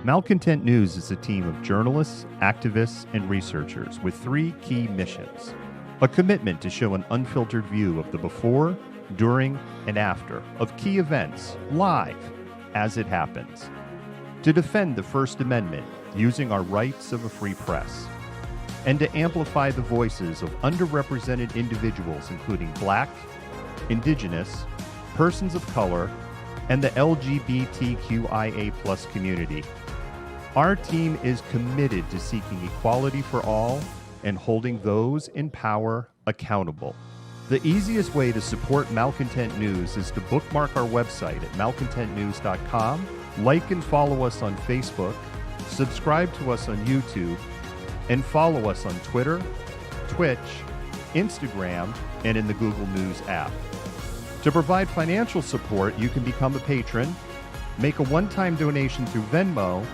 Malcontent News is a team of journalists, activists, and researchers with three key missions. A commitment to show an unfiltered view of the before, during, and after of key events, live, as it happens. To defend the First Amendment using our rights of a free press. And to amplify the voices of underrepresented individuals including Black, Indigenous, persons of color, and the LGBTQIA+ community. Our team is committed to seeking equality for all and holding those in power accountable. The easiest way to support Malcontent News is to bookmark our website at malcontentnews.com, like and follow us on Facebook, subscribe to us on YouTube, and follow us on Twitter, Twitch, Instagram, and in the Google News app. To provide financial support, you can become a patron, make a one-time donation through Venmo,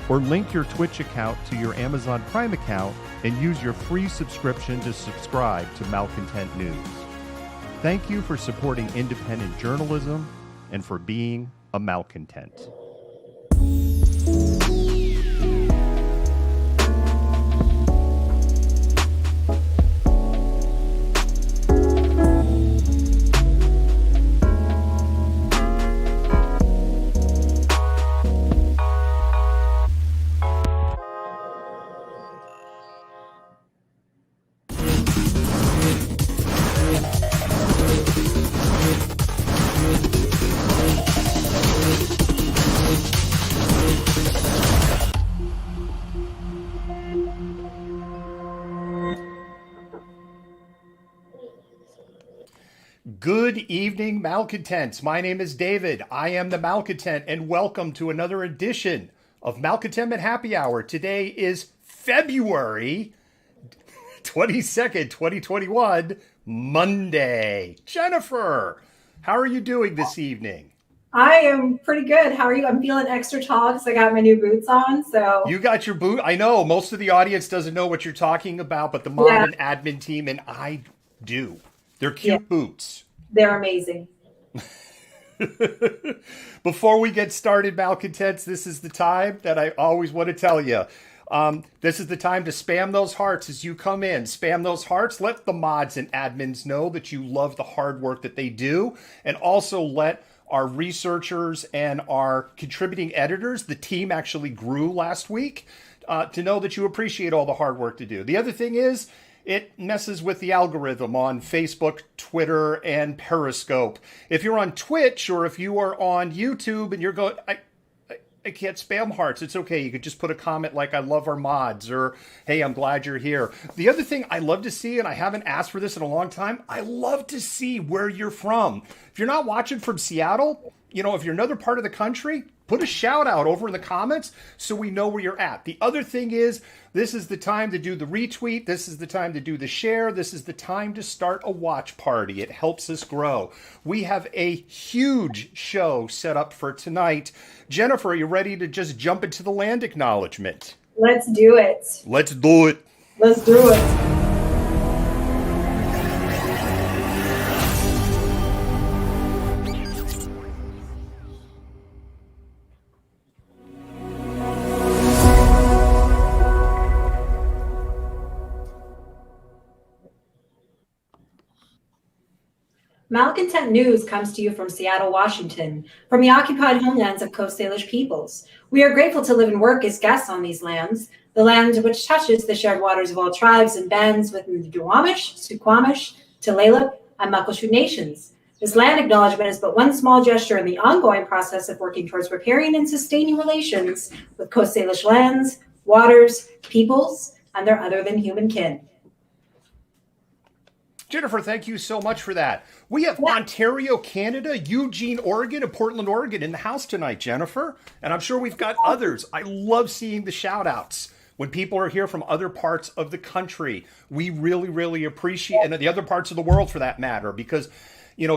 or link your Twitch account to your Amazon Prime account and use your free subscription to subscribe to Malcontent News. Thank you for supporting independent journalism and for being a malcontent. Good evening, Malcontents. My name is David. I am the Malcontent, and welcome to another edition of Malcontentment Happy Hour. Today is February 22nd, 2021, Monday. Jennifer, how are you doing this evening? I am pretty good. How are you? I'm feeling extra tall because I got my new boots on. So you got your boot. I know most of the audience doesn't know what you're talking about, but the mod and admin team and I do. They're cute boots. They're amazing. Before we get started, Malcontents, this is the time that I always want to tell you. This is the time to spam those hearts as you come in. Spam those hearts. Let the mods and admins know that you love the hard work that they do. And also let our researchers and our contributing editors, the team actually grew last week, to know that you appreciate all the hard work to do. The other thing is, it messes with the algorithm on Facebook, Twitter, and Periscope. If you're on Twitch or if you are on YouTube and you're going, I can't spam hearts, it's okay. You could just put a comment like, I love our mods, or, hey, I'm glad you're here. The other thing I love to see, and I haven't asked for this in a long time, I love to see where you're from. If you're not watching from Seattle, if you're another part of the country, put a shout out over in the comments so we know where you're at. The other thing is, this is the time to do the retweet. This is the time to do the share. This is the time to start a watch party. It helps us grow. We have a huge show set up for tonight. Jennifer, are you ready to just jump into the land acknowledgement? Let's do it. Let's do it. Let's do it. Malcontent News comes to you from Seattle, Washington, from the occupied homelands of Coast Salish peoples. We are grateful to live and work as guests on these lands, the land which touches the shared waters of all tribes and bands within the Duwamish, Suquamish, Tulalip, and Muckleshoot nations. This land acknowledgement is but one small gesture in the ongoing process of working towards repairing and sustaining relations with Coast Salish lands, waters, peoples, and their other than human kin. Jennifer, thank you so much for that. We have Ontario, Canada, Eugene, Oregon, and Portland, Oregon in the house tonight, Jennifer. And I'm sure we've got others. I love seeing the shout outs when people are here from other parts of the country. We really, really appreciate, and the other parts of the world for that matter, because,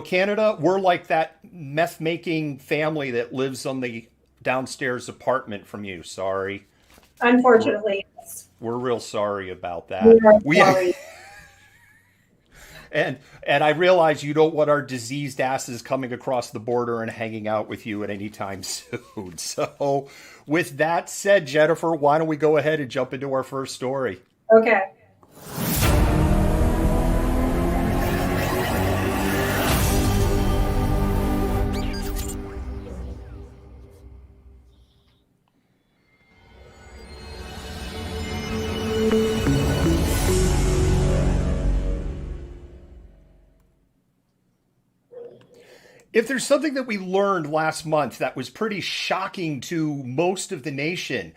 Canada, we're like that meth making family that lives on the downstairs apartment from you. Sorry. Unfortunately. We're real sorry about that. We are sorry. And I realize you don't want our diseased asses coming across the border and hanging out with you at any time soon. So with that said, Jennifer, why don't we go ahead and jump into our first story? Okay. If there's something that we learned last month that was pretty shocking to most of the nation,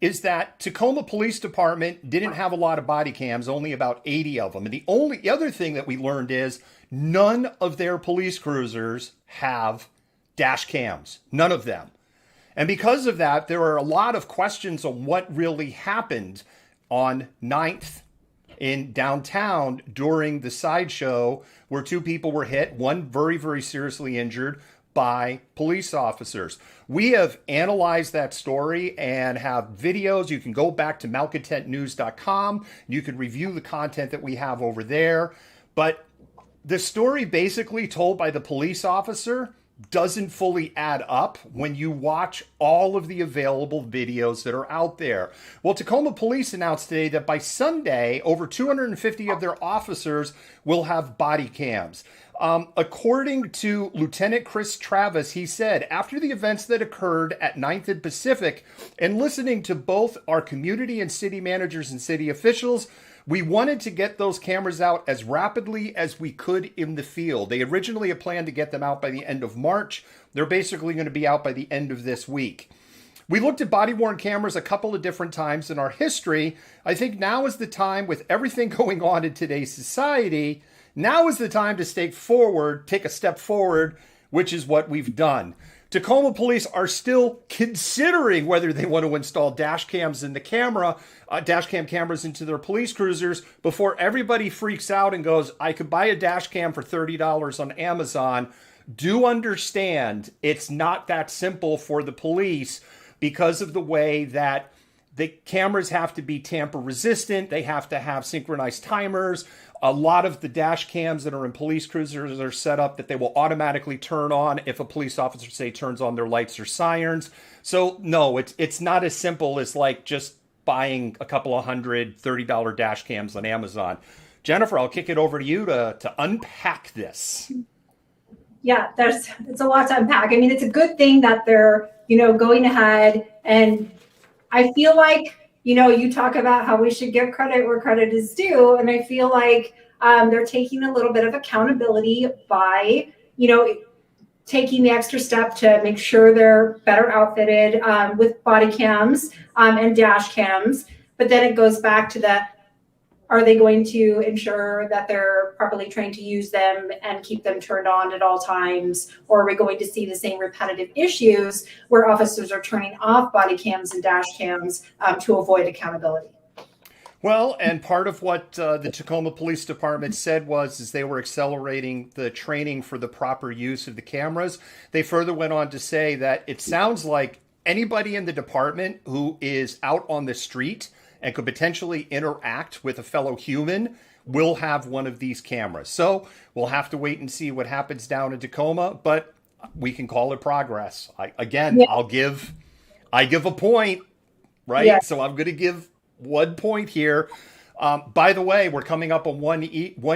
is that Tacoma Police Department didn't have a lot of body cams, only about 80 of them. And the only other thing that we learned is none of their police cruisers have dash cams. None of them. And because of that, there are a lot of questions on what really happened on 9th in downtown during the sideshow where two people were hit, one very, very seriously injured by police officers. We have analyzed that story and have videos. You can go back to malcontentnews.com. You can review the content that we have over there. But the story basically told by the police officer doesn't fully add up when you watch all of the available videos that are out there. Well, Tacoma Police announced today that by Sunday, over 250 of their officers will have body cams. According to Lieutenant Chris Travis, he said, after the events that occurred at 9th and Pacific, and listening to both our community and city managers and city officials, we wanted to get those cameras out as rapidly as we could in the field. They originally had planned to get them out by the end of March. They're basically going to be out by the end of this week. We looked at body-worn cameras a couple of different times in our history. I think now is the time, with everything going on in today's society, now is the time to take a step forward, which is what we've done. Tacoma Police are still considering whether they want to install dash cams in the dash cam cameras into their police cruisers before everybody freaks out and goes, I could buy a dash cam for $30 on Amazon. Do understand it's not that simple for the police because of the way that the cameras have to be tamper resistant. They have to have synchronized timers. A lot of the dash cams that are in police cruisers are set up that they will automatically turn on if a police officer, say, turns on their lights or sirens. So no, it's not as simple as like just buying a couple of $130 dash cams on Amazon. Jennifer, I'll kick it over to you to unpack this. Yeah, it's a lot to unpack. I mean, it's a good thing that they're, going ahead, and I feel like, you talk about how we should give credit where credit is due. And I feel like they're taking a little bit of accountability by, taking the extra step to make sure they're better outfitted with body cams and dash cams. But then it goes back to are they going to ensure that they're properly trained to use them and keep them turned on at all times? Or are we going to see the same repetitive issues where officers are turning off body cams and dash cams to avoid accountability? Well, and part of what the Tacoma Police Department said is they were accelerating the training for the proper use of the cameras. They further went on to say that it sounds like anybody in the department who is out on the street and could potentially interact with a fellow human will have one of these cameras. So we'll have to wait and see what happens down in Tacoma, but we can call it progress. I give a point, right? Yeah. So I'm going to give 1 point here. By the way, we're coming up on 1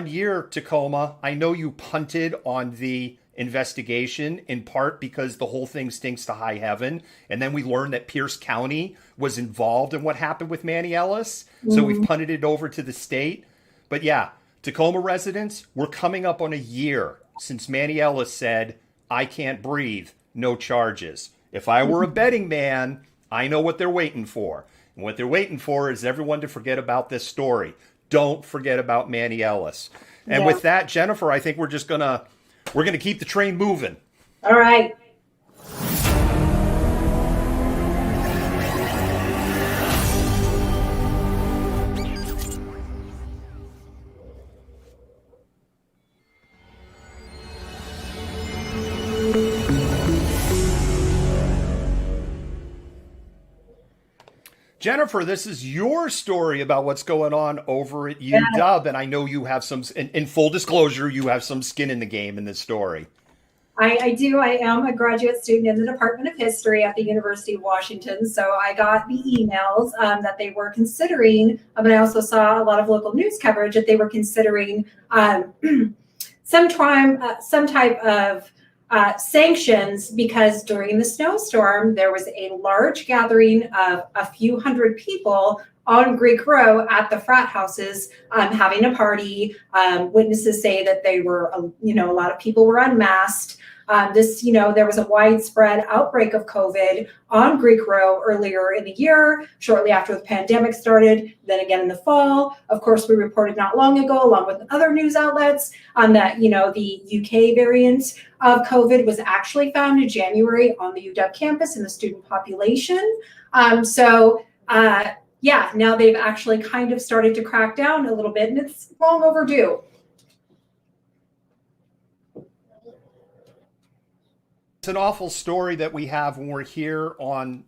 year, Tacoma. I know you punted on the investigation in part because the whole thing stinks to high heaven. And then we learned that Pierce County was involved in what happened with Manny Ellis. So we've punted it over to the state. But yeah, Tacoma residents, we're coming up on a year since Manny Ellis said, I can't breathe, no charges. If I were a betting man, I know what they're waiting for. And what they're waiting for is everyone to forget about this story. Don't forget about Manny Ellis. And with that, Jennifer, I think we're going to keep the train moving. All right. Jennifer, this is your story about what's going on over at Yeah, UW, and I know you have some, in full disclosure, you have some skin in the game in this story. I do. I am a graduate student in the Department of History at the University of Washington. So I got the emails that they were considering, and I also saw a lot of local news coverage that they were considering some type of sanctions because during the snowstorm, there was a large gathering of a few hundred people on Greek Row at the frat houses having a party. Witnesses say that they were, a lot of people were unmasked. There was a widespread outbreak of COVID on Greek Row earlier in the year, shortly after the pandemic started, then again in the fall. Of course, we reported not long ago, along with other news outlets, that, the UK variant of COVID was actually found in January on the UW campus in the student population. Now they've actually kind of started to crack down a little bit, and it's long overdue. It's an awful story that we have when we're here on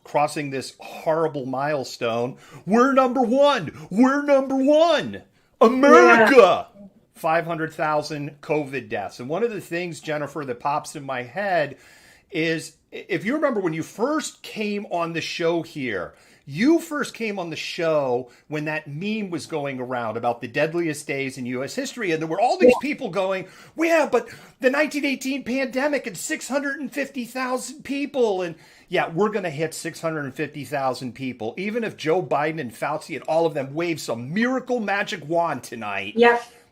crossing this horrible milestone. We're number one. We're number one. America. Yeah. 500,000 COVID deaths. And one of the things, Jennifer, that pops in my head is, if you remember when you first came on the show here, you first came on the show when that meme was going around about the deadliest days in U.S. history. And there were all these people going, well, yeah, but the 1918 pandemic and 650,000 people. And yeah, we're going to hit 650,000 people. Even if Joe Biden and Fauci and all of them wave some miracle magic wand tonight,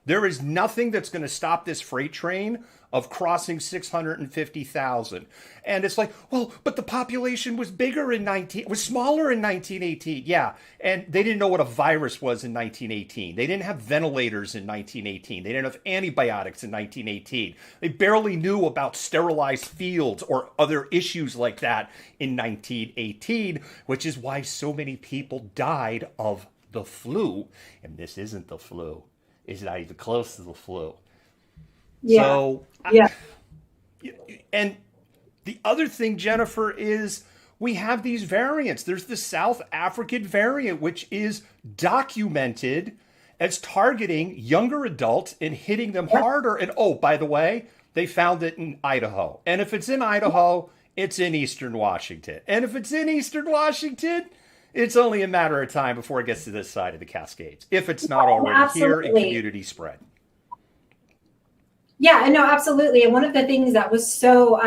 there is nothing that's going to stop this freight train of crossing 650,000. And it's like, well, but the population was was smaller in 1918. Yeah. And they didn't know what a virus was in 1918. They didn't have ventilators in 1918. They didn't have antibiotics in 1918. They barely knew about sterilized fields or other issues like that in 1918, which is why so many people died of the flu. And this isn't the flu. It's not even close to the flu. Yeah. So, and the other thing, Jennifer, is we have these variants. There's the South African variant, which is documented as targeting younger adults and hitting them harder. And oh, by the way, they found it in Idaho. And if it's in Idaho, it's in Eastern Washington. And if it's in Eastern Washington, it's only a matter of time before it gets to this side of the Cascades, if it's not already here and community spread. Yeah, no, absolutely. And one of the things that was so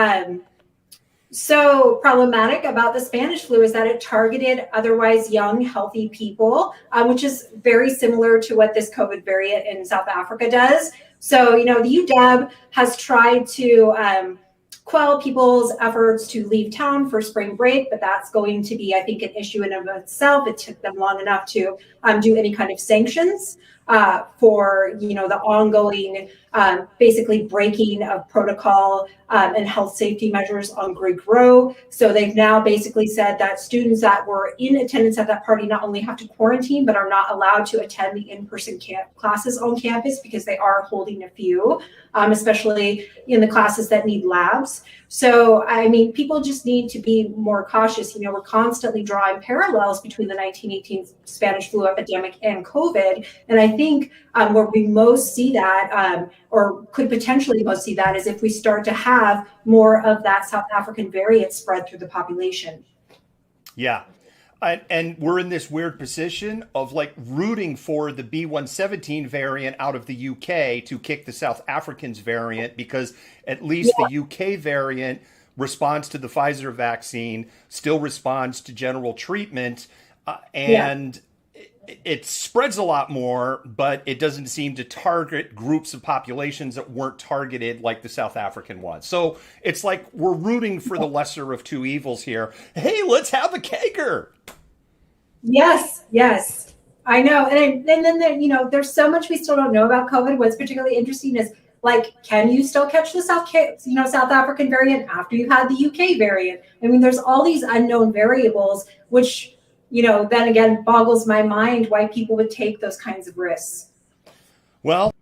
problematic about the Spanish flu is that it targeted otherwise young, healthy people, which is very similar to what this COVID variant in South Africa does. So, the UW has tried to quell people's efforts to leave town for spring break, but that's going to be, I think, an issue in and of itself. It took them long enough to do any kind of sanctions for, the ongoing basically breaking of protocol and health safety measures on Greek Row. So they've now basically said that students that were in attendance at that party not only have to quarantine, but are not allowed to attend the in-person classes on campus because they are holding a few, especially in the classes that need labs. So, people just need to be more cautious. We're constantly drawing parallels between the 1918 Spanish flu epidemic and COVID. And I think where we most see that, or could potentially most see that, is if we start to have more of that South African variant spread through the population. Yeah. And we're in this weird position of rooting for the B117 variant out of the UK to kick the South Africans variant, because at least the UK variant responds to the Pfizer vaccine, still responds to general treatment, and it spreads a lot more, but it doesn't seem to target groups of populations that weren't targeted like the South African one. So it's like we're rooting for the lesser of two evils here. Hey, let's have a kegger. Yes. I know. And then there's so much we still don't know about COVID. What's particularly interesting is, can you still catch the South African variant after you had the UK variant? There's all these unknown variables, which then again boggles my mind why people would take those kinds of risks. Well,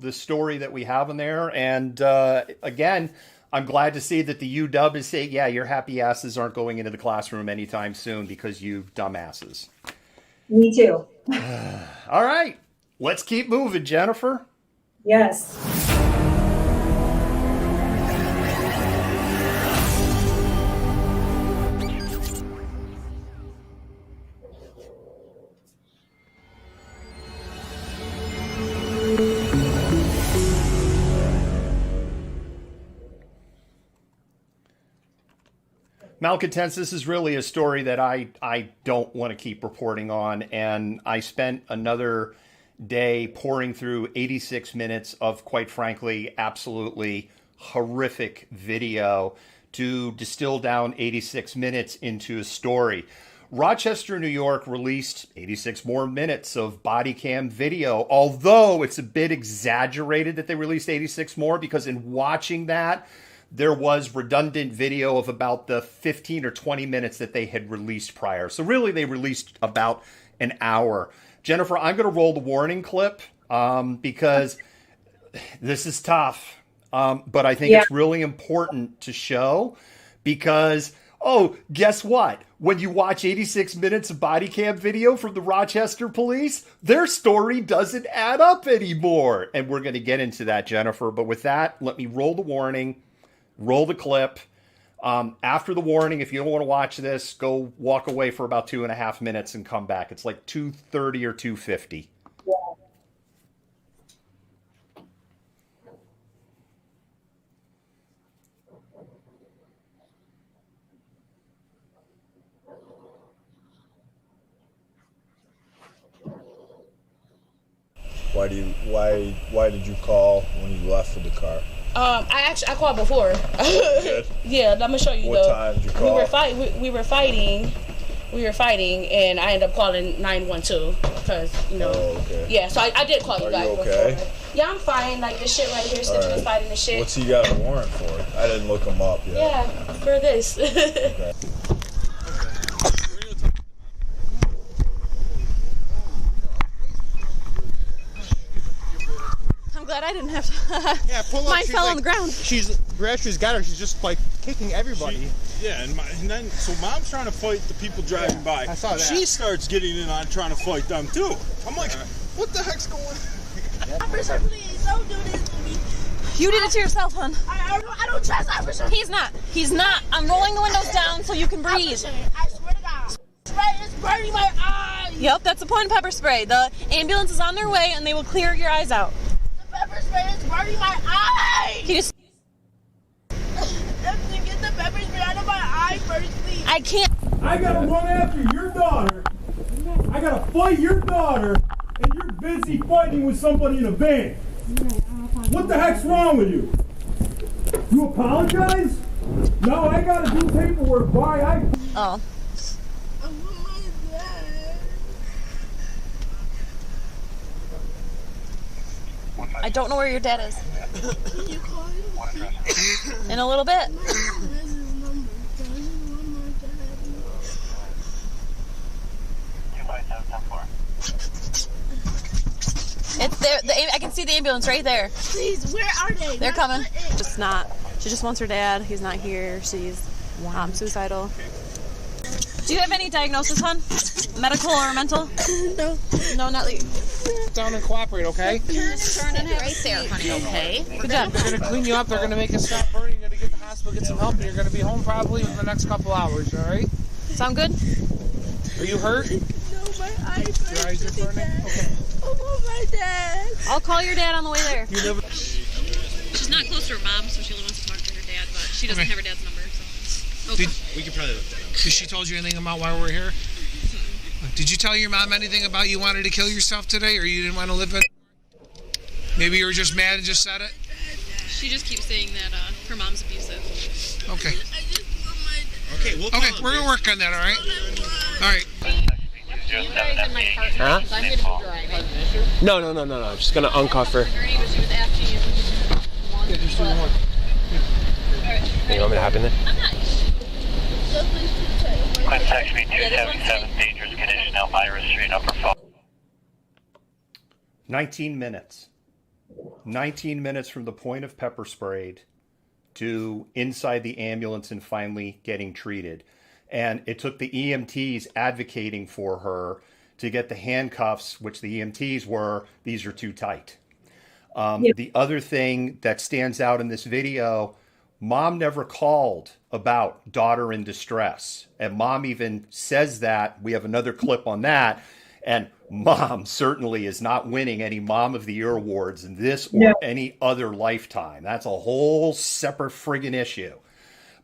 the story that we have in there, and again, I'm glad to see that the UW is saying, yeah, your happy asses aren't going into the classroom anytime soon because you dumbasses. Me too. All right. Let's keep moving, Jennifer. Yes. Malcontents, this is really a story that I don't want to keep reporting on. And I spent another day pouring through 86 minutes of, quite frankly, absolutely horrific video to distill down 86 minutes into a story. Rochester, New York released 86 more minutes of body cam video, although it's a bit exaggerated that they released 86 more, because in watching that, there was redundant video of about the 15 or 20 minutes that they had released prior. So really, they released about an hour. Jennifer, I'm going to roll the warning clip because this is tough. But I think it's really important to show because, guess what? When you watch 86 minutes of body cam video from the Rochester police, their story doesn't add up anymore. And we're going to get into that, Jennifer. But with that, let me roll the warning. Roll the clip. After the warning, if you don't want to watch this, go walk away for about 2.5 minutes and come back. It's like 2:30 or 2:50. Yeah. Why did you call when you left for the car? I called before. Yeah, I'm gonna show you. What time did you call? We were fighting, and I ended up calling 912 because Oh, okay. Yeah, so I did call you Are guys. you okay? Before. Yeah, I'm fine. Like this shit right here, Stitch was fighting this shit. What's he got a warrant for? I didn't look him up yet. Yeah, for this. Okay. I'm glad I didn't have to. Yeah, pull up. Mine fell on the ground. She's got her. She's just like kicking everybody. And then mom's trying to fight the people driving by. I saw that. She starts getting in on trying to fight them too. I'm like, what the heck's going on? Officer, please don't do this to me. You did it to yourself, hon. I don't trust officer. He's not. He's not. I'm rolling the windows down so you can breathe. Officer, I swear to God. Spray is burning my eyes. Yep, that's the point of pepper spray. The ambulance is on their way and they will clear your eyes out. The pepper spray is burning my eyes. Can you just... Let's get the pepper spray out of my eye first, please. I can't. I gotta run after your daughter. I gotta fight your daughter, and you're busy fighting with somebody in a van. What the heck's wrong with you? You apologize? No, I gotta do paperwork. Bye. Oh. I want my dad. I don't know where your dad is. Can you call him? In a little bit. My husband has his number. I just want my dad. It's there. I can see the ambulance right there. Please, where are they? They're coming. Just not. She just wants her dad. He's not here. She's suicidal. Do you have any diagnosis, hon? Medical or mental? No. No, not like. Down and cooperate, okay? Turn it right there, honey. Okay. Good job. They're gonna clean you up. They're gonna make it stop burning. You're gonna get to the hospital, get some help, and you're gonna be home probably in the next couple hours. All right? Sound good? Are you hurt? No, my eyes Your eyes are burning. Okay. I want my dad. I'll call your dad on the way there. You live. She's not close to her mom, so she only wants to talk to her dad, but she doesn't have her dad's number. So. Okay. We could probably look that up. Did she told you anything about why we're here? Did you tell your mom anything about you wanted to kill yourself today, or you didn't want to live it? Maybe you were just mad and just said it? She just keeps saying that her mom's abusive. Okay. I just want my dad. Okay, we'll Okay, we're gonna work on that, all right? All right. You guys in my car. Huh? I'm going to be driving. No. I'm just gonna uncuff her. Ernie, but she was asking you if you want one. You want me to hop in there? I'm not. Quit text me 277, dangerous condition, Elmira Street, Upper Fall. 19 minutes. 19 minutes from the point of pepper sprayed to inside the ambulance and finally getting treated. And it took the EMTs advocating for her to get the handcuffs, which the EMTs were, these are too tight. The other thing that stands out in this video, mom never called about daughter in distress. And mom even says that. We have another clip on that. And mom certainly is not winning any Mom of the Year awards in this or any other lifetime. That's a whole separate friggin' issue.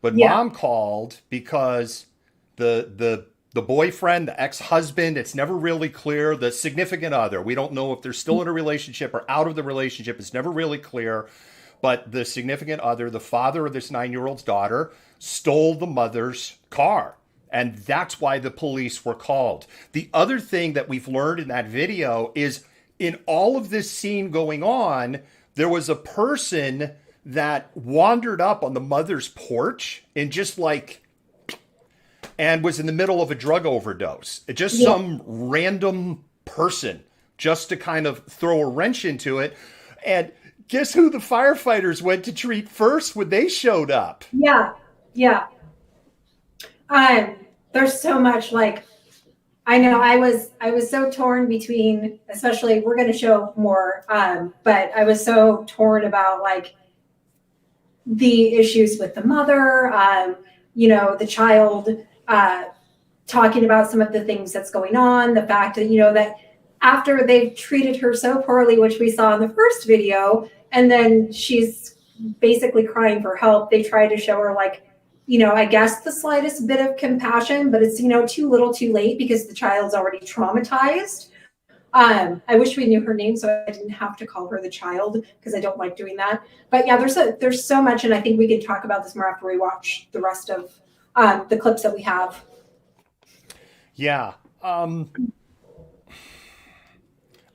But mom called because the boyfriend, the ex-husband, it's never really clear. The significant other, we don't know if they're still in a relationship or out of the relationship. It's never really clear. But the significant other, the father of this 9-year-old's daughter, stole the mother's car. And that's why the police were called. The other thing that we've learned in that video is in all of this scene going on, there was a person that wandered up on the mother's porch and just and was in the middle of a drug overdose. Just some random person just to kind of throw a wrench into it. And guess who the firefighters went to treat first when they showed up? Yeah. There's so much I know I was so torn between, especially we're going to show more, but I was so torn about the issues with the mother, the child, talking about some of the things that's going on, the fact that, that after they've treated her so poorly, which we saw in the first video, and then she's basically crying for help, they try to show her I guess the slightest bit of compassion, but it's, too little too late because the child's already traumatized. I wish we knew her name so I didn't have to call her the child because I don't like doing that. But yeah, there's so much, and I think we can talk about this more after we watch the rest of the clips that we have. Yeah.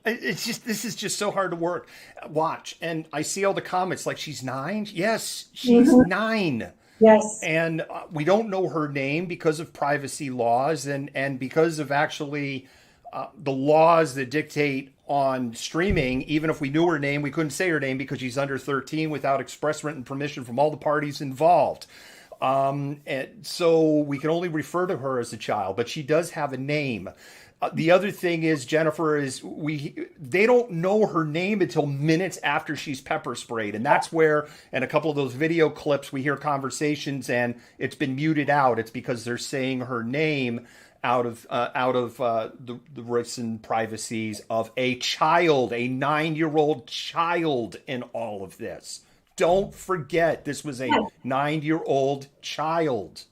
This is just so hard to watch. And I see all the comments she's 9. Yes, she's 9. Yes. And we don't know her name because of privacy laws and because of actually the laws that dictate on streaming. Even if we knew her name, we couldn't say her name because she's under 13 without express written permission from all the parties involved. And so we can only refer to her as a child, but she does have a name. The other thing is, Jennifer, is they don't know her name until minutes after she's pepper sprayed. And that's where, in a couple of those video clips, we hear conversations and it's been muted out. It's because they're saying her name out of the risks and privacies of a child, a 9-year-old child in all of this. Don't forget, this was a 9-year-old child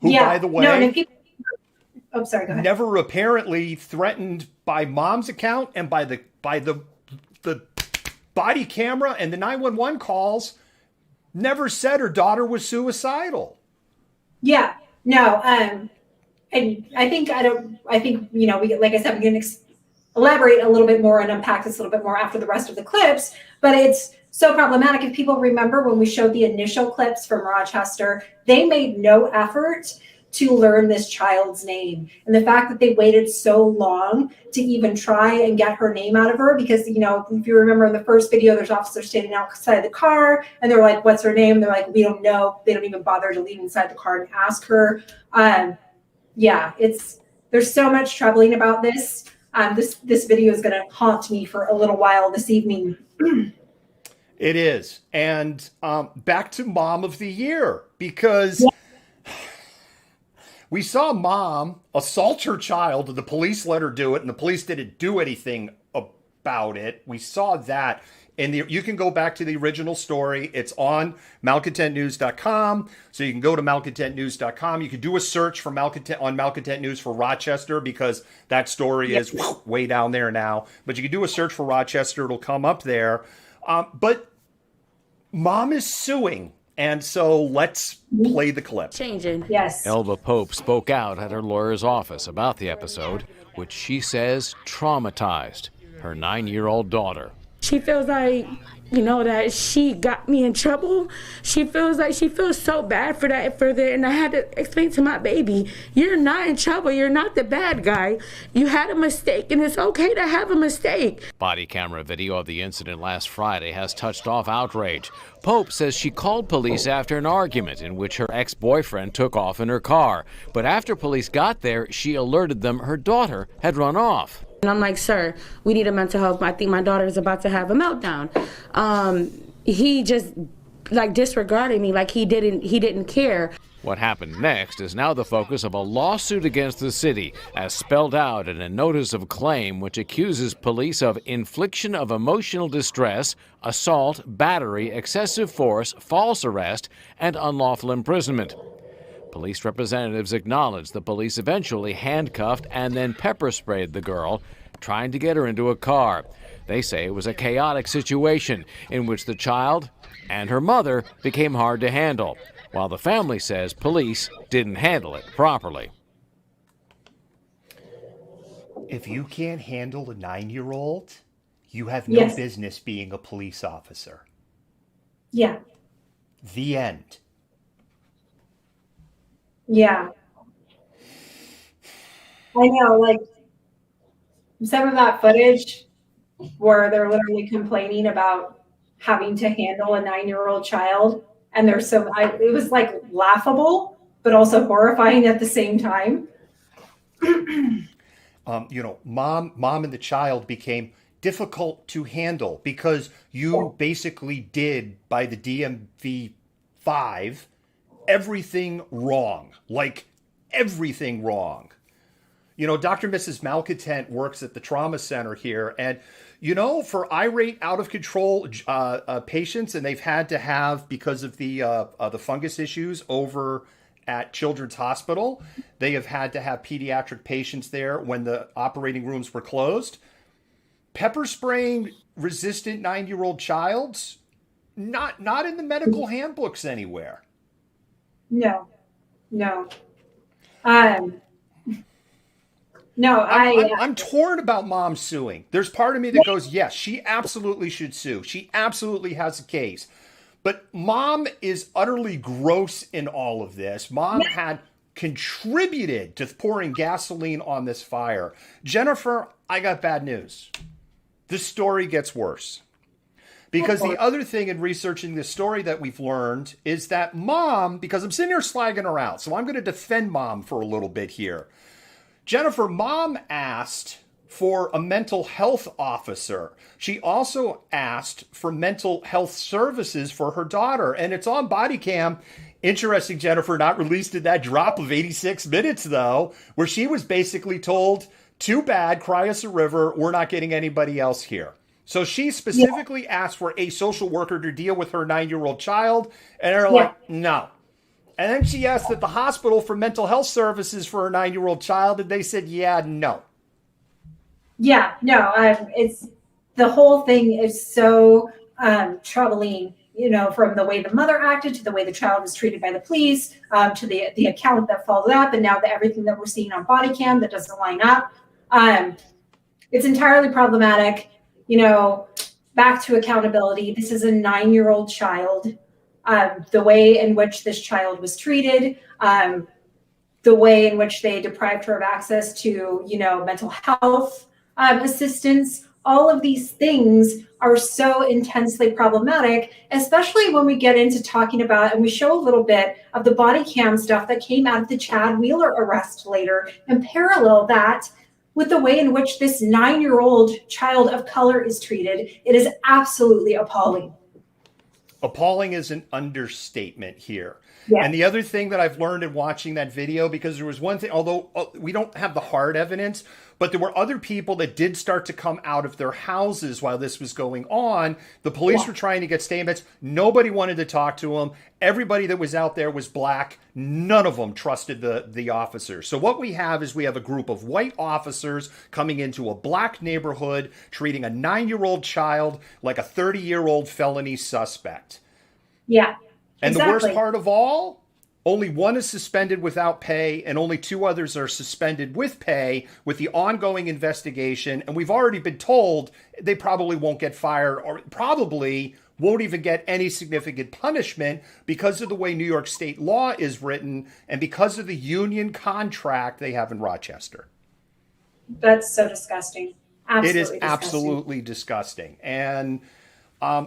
who, by the way, oh, sorry, go ahead. Never apparently threatened by mom's account and by the body camera and the 911 calls. Never said her daughter was suicidal. Yeah, no, and I think we, like I said, we can elaborate a little bit more and unpack this a little bit more after the rest of the clips. But it's so problematic. If people remember when we showed the initial clips from Rochester, they made no effort to learn this child's name. And the fact that they waited so long to even try and get her name out of her, because, if you remember in the first video, there's officers standing outside the car and they're like, what's her name? They're like, we don't know. They don't even bother to leave inside the car and ask her. There's so much troubling about this. This video is going to haunt me for a little while this evening. It is. And back to Mom of the Year, because we saw mom assault her child and the police let her do it and the police didn't do anything about it. We saw that. And you can go back to the original story. It's on malcontentnews.com. So you can go to malcontentnews.com. You can do a search for Malcontent News for Rochester because that story is way down there now. But you can do a search for Rochester. It'll come up there. But mom is suing. And so let's play the clip. Changing. Yes. Elva Pope spoke out at her lawyer's office about the episode, which she says traumatized her 9-year-old daughter. She feels like, that she got me in trouble. She feels so bad for that, and I had to explain to my baby, you're not in trouble. You're not the bad guy. You had a mistake, and it's okay to have a mistake. Body camera video of the incident last Friday has touched off outrage. Pope says she called police after an argument in which her ex-boyfriend took off in her car. But after police got there, she alerted them her daughter had run off. And I'm like, sir, we need a mental health. I think my daughter is about to have a meltdown. He just disregarded me, like he didn't care. What happened next is now the focus of a lawsuit against the city, as spelled out in a notice of claim which accuses police of infliction of emotional distress, assault, battery, excessive force, false arrest, and unlawful imprisonment. Police representatives acknowledge the police eventually handcuffed and then pepper sprayed the girl, trying to get her into a car. They say it was a chaotic situation in which the child and her mother became hard to handle, while the family says police didn't handle it properly. If you can't handle a 9-year-old, you have no business being a police officer. Yeah. The end. Yeah. I know, some of that footage where they're literally complaining about having to handle a 9-year-old child, and it was laughable, but also horrifying at the same time. Mom and the child became difficult to handle because you basically did, by the DMV-5, everything wrong. Everything wrong. Dr. and Mrs. Malcontent works at the trauma center here, and for irate, out of control patients, and they've had to have, because of the fungus issues over at Children's Hospital, they have had to have pediatric patients there when the operating rooms were closed. Pepper spraying resistant 9-year-old childs, not in the medical handbooks anywhere. No. I'm torn about mom suing. There's part of me that goes, yes, she absolutely should sue. She absolutely has a case. But mom is utterly gross in all of this. Mom had contributed to pouring gasoline on this fire. Jennifer, I got bad news. This story gets worse. Because the other thing in researching this story that we've learned is that mom, because I'm sitting here slagging her out, so I'm going to defend mom for a little bit here. Jennifer, mom asked for a mental health officer. She also asked for mental health services for her daughter, and it's on body cam. Interesting, Jennifer, not released in that drop of 86 minutes, though, where she was basically told, too bad, cry us a river, we're not getting anybody else here. So she specifically asked for a social worker to deal with her 9-year-old child, and they're like, no. And then she asked at the hospital for mental health services for her 9-year-old child, and they said, no. Yeah, no, it's the whole thing is so troubling, from the way the mother acted to the way the child was treated by the police, to the account that followed up, and now everything that we're seeing on body cam that doesn't line up. It's entirely problematic. Back to accountability. This is a 9-year-old child. The way in which this child was treated, the way in which they deprived her of access to, mental health assistance, all of these things are so intensely problematic, especially when we get into talking about, and we show a little bit of the body cam stuff that came out of the Chad Wheeler arrest later, and parallel that with the way in which this 9-year-old child of color is treated. It is absolutely appalling. Appalling is an understatement here. Yeah. And the other thing that I've learned in watching that video, because there was one thing, although we don't have the hard evidence, but there were other people that did start to come out of their houses while this was going on. The police were trying to get statements. Nobody wanted to talk to them. Everybody that was out there was black. None of them trusted the officers. So what we have is we have a group of white officers coming into a black neighborhood, treating a 9-year-old child like a 30-year-old felony suspect. Yeah. And the worst part of all, Only one is suspended without pay, and only 2 others are suspended with pay with the ongoing investigation. And we've already been told they probably won't get fired, or probably won't even get any significant punishment because of the way New York state law is written and because of the union contract they have in Rochester. That's so disgusting. Absolutely it is disgusting. Absolutely disgusting. And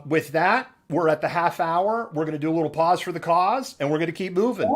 with that, we're at the half hour. We're going to do a little pause for the cause, and we're going to keep moving.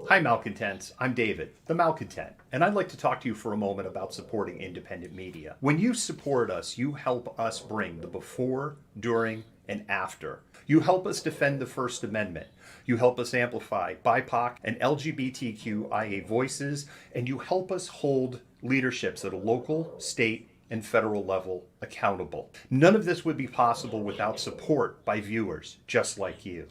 Hi, Malcontents. I'm David, the Malcontent, and I'd like to talk to you for a moment about supporting independent media. When you support us, you help us bring the before, during, and after. You help us defend the First Amendment. You help us amplify BIPOC and LGBTQIA voices, and you help us hold leaderships at a local, state, and federal level accountable. None of this would be possible without support by viewers just like you.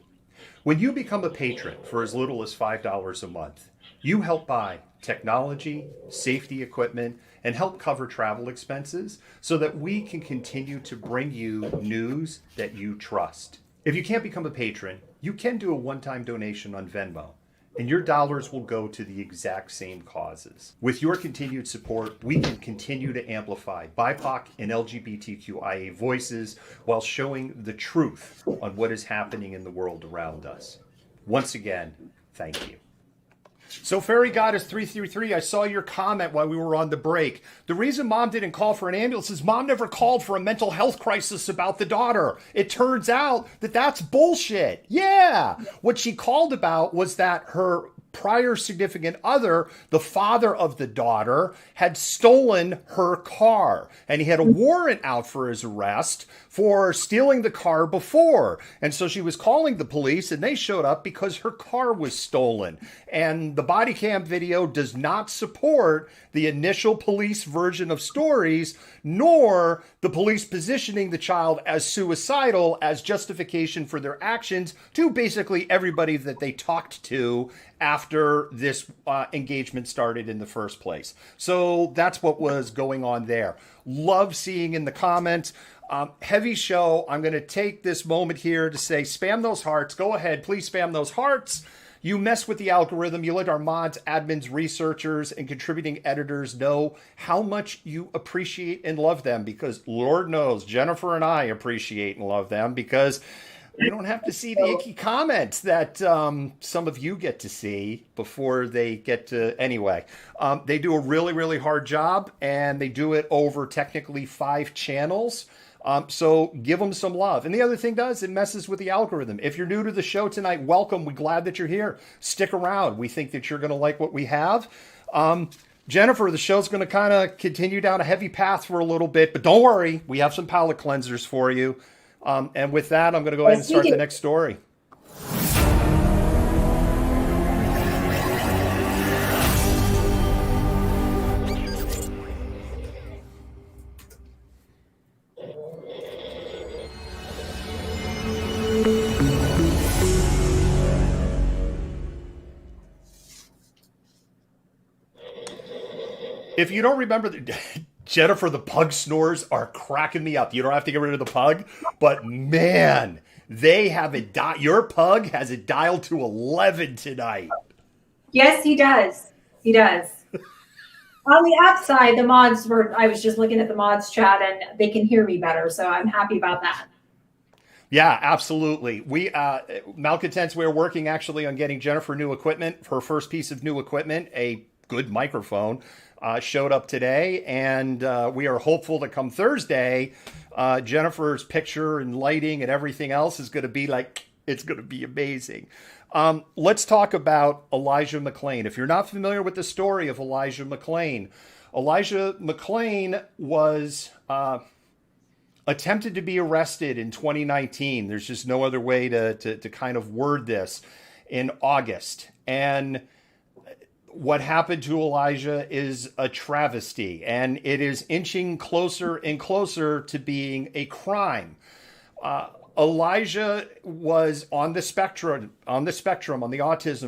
When you become a patron for as little as $5 a month, you help buy technology, safety equipment, and help cover travel expenses so that we can continue to bring you news that you trust. If you can't become a patron, you can do a one-time donation on Venmo, and your dollars will go to the exact same causes. With your continued support, we can continue to amplify BIPOC and LGBTQIA voices while showing the truth on what is happening in the world around us. Once again, thank you. So Fairy Goddess 333, I saw your comment while we were on the break. The reason Mom didn't call for an ambulance is Mom never called for a mental health crisis about the daughter. It turns out that that's bullshit. Yeah. What she called about was that her prior significant other, the father of the daughter, had stolen her car. And he had a warrant out for his arrest for stealing the car before. And so she was calling the police, and they showed up because her car was stolen. And the body cam video does not support the initial police version of stories, nor the police positioning the child as suicidal as justification for their actions to basically everybody that they talked to after this engagement started in the first place. So that's what was going on there. Love seeing in the comments. Heavy show. I'm going to take this moment here to say, spam those hearts. Go ahead. Please spam those hearts. You mess with the algorithm. You let our mods, admins, researchers, and contributing editors know how much you appreciate and love them, because Lord knows Jennifer and I appreciate and love them, because we don't have to see the icky comments that some of you get to see before they get to. Anyway, they do a really, really hard job, and they do it over technically 5 channels. So give them some love. And the other thing it messes with the algorithm. If you're new to the show tonight, welcome. We're glad that you're here. Stick around. We think that you're going to like what we have. Jennifer, the show's going to kind of continue down a heavy path for a little bit, but don't worry. We have some palate cleansers for you. And with that, I'm going to go ahead and start the next story. If you don't remember, Jennifer, the pug snores are cracking me up. You don't have to get rid of the pug, but man, they have it. Your pug has it dialed to 11 tonight. Yes, he does. He does. On the app side, the mods I was just looking at the mods chat, and they can hear me better, so I'm happy about that. Yeah, absolutely. We, Malcontents, we're working actually on getting Jennifer new equipment. Her first piece of new equipment, a good microphone, showed up today, and we are hopeful that come Thursday, Jennifer's picture and lighting and everything else is going to be like, it's going to be amazing. Let's talk about Elijah McClain. If you're not familiar with the story of Elijah McClain was attempted to be arrested in 2019. There's just no other way to kind of word this, in August. And what happened to Elijah is a travesty, and it is inching closer and closer to being a crime. Elijah was on the autism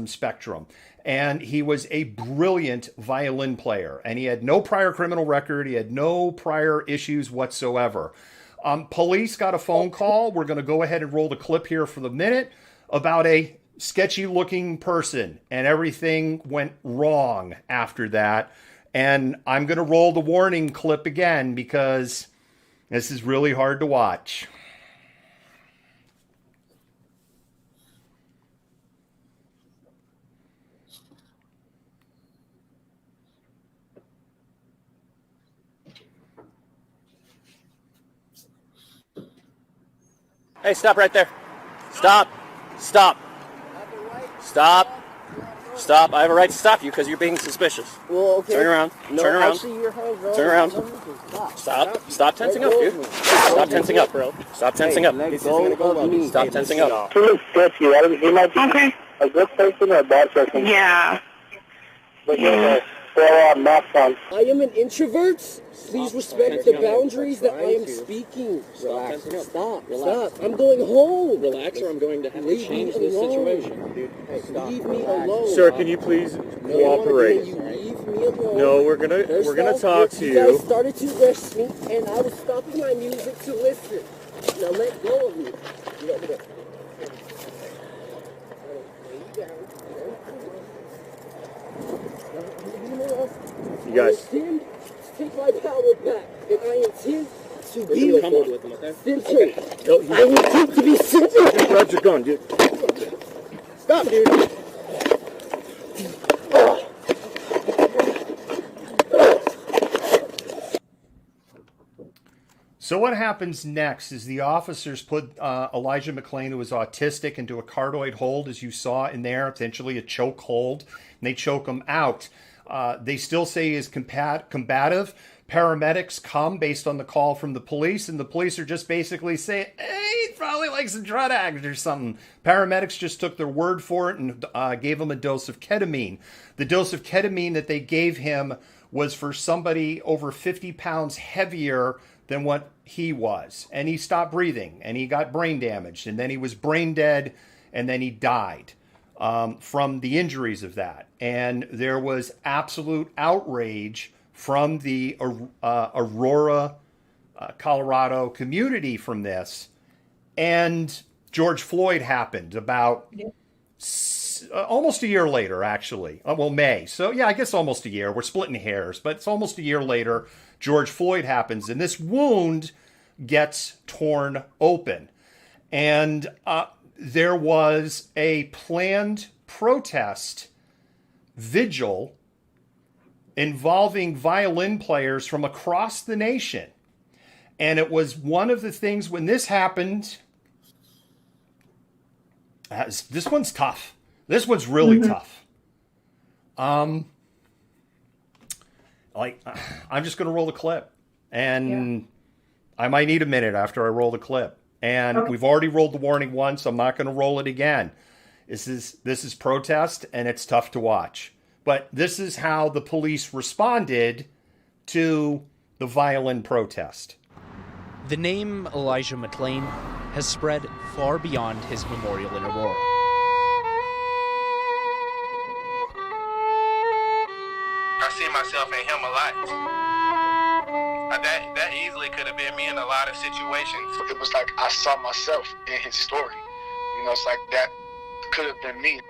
spectrum, and he was a brilliant violin player, and he had no prior criminal record. He had no prior issues whatsoever. Police got a phone call. We're going to go ahead and roll the clip here for the minute about a sketchy looking person, and everything went wrong after that. And I'm going to roll the warning clip again because this is really hard to watch. Hey, stop right there. Stop. Stop. Stop. I have a right to stop you because you're being suspicious. Well, okay. Turn around. No, Turn around. actually, your hands are Turn around. Stop. Stop tensing up, dude. Stop tensing up, bro. Stop tensing up. Let go of me. Stop tensing up. He looks sketchy. He might be a good person or a bad person. Yeah. But mask on. I am an introvert. Please respect the boundaries that I am speaking. Relax. Stop. I'm going home. Relax, or I'm going to have to change this situation, dude. Hey, leave me alone. Sir, can you please cooperate? You leave me alone. No, we're gonna talk to you. You guys started to rush me, and I was stopping my music to listen. Now let go of me. Get over there. You guys. I intend to take my power back, and I intend to be with him, okay? centered. I intend to be centered. Just grab your gun, dude. Stop, dude. So what happens next is the officers put Elijah McClain, who was autistic, into a cardioid hold, as you saw in there, essentially a choke hold, and they choke him out. They still say he is combative. Paramedics come based on the call from the police, and the police are just basically saying, hey, he probably likes some drug addict or something. Paramedics just took their word for it and gave him a dose of ketamine. The dose of ketamine that they gave him was for somebody over 50 pounds heavier than what he was. And he stopped breathing, and he got brain damaged, and then he was brain dead, and then he died from the injuries of that. And there was absolute outrage from the Aurora, Colorado community from this. And George Floyd happened about almost a year later, actually. Well, May. So, yeah, I guess almost a year. We're splitting hairs, but it's almost a year later. George Floyd happens, and this wound gets torn open. And there was a planned protest vigil involving violin players from across the nation. And it was one of the things when this happened. This one's tough. This one's really tough. I'm just going to roll the clip, and I might need a minute after I roll the clip. And we've already rolled the warning once. I'm not going to roll it again. This is protest, and it's tough to watch. But this is how the police responded to the violin protest. The name Elijah McClain has spread far beyond his memorial in Aurora. I see myself in him a lot. That easily could have been me in a lot of situations. It was like I saw myself in his story. You know, it's like that could have been me.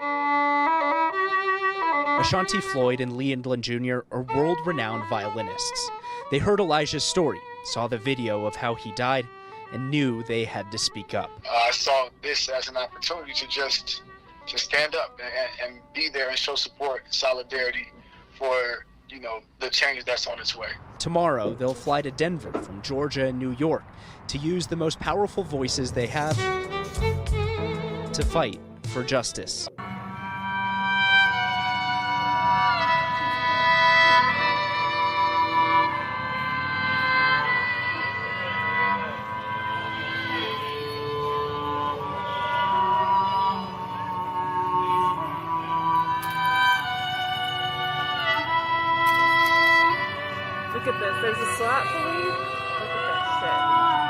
Ashanti Floyd and Lee Indland Jr. are world-renowned violinists. They heard Elijah's story, saw the video of how he died, and knew they had to speak up. I saw this as an opportunity to just stand up and be there and show support and solidarity for, you know, the change that's on its way. Tomorrow, they'll fly to Denver from Georgia and New York to use the most powerful voices they have to fight for justice. Look at this. There's a slot police. Look at that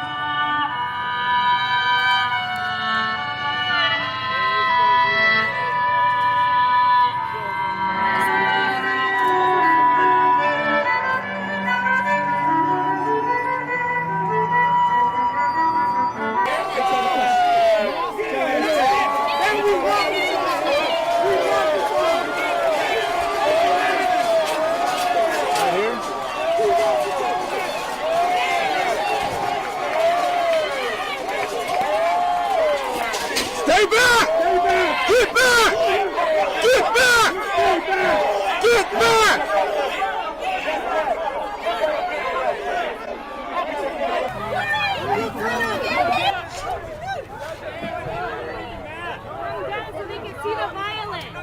Stay back! Get back! Get back! Get back! So they can see the violence.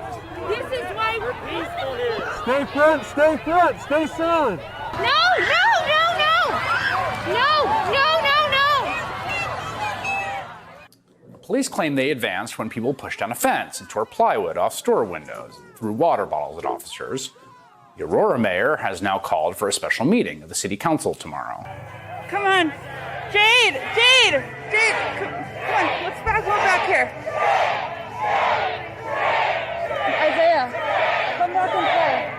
This is why we're peaceful here. Stay front, stay front, stay silent. No, no, no, no! No, no, no, no! Police claim they advanced when people pushed down a fence and tore plywood off store windows, threw water bottles at officers. The Aurora mayor has now called for a special meeting of the city council tomorrow. Come on. Jade! Jade! Jade! Come on, let's go back here. Isaiah, come back and play.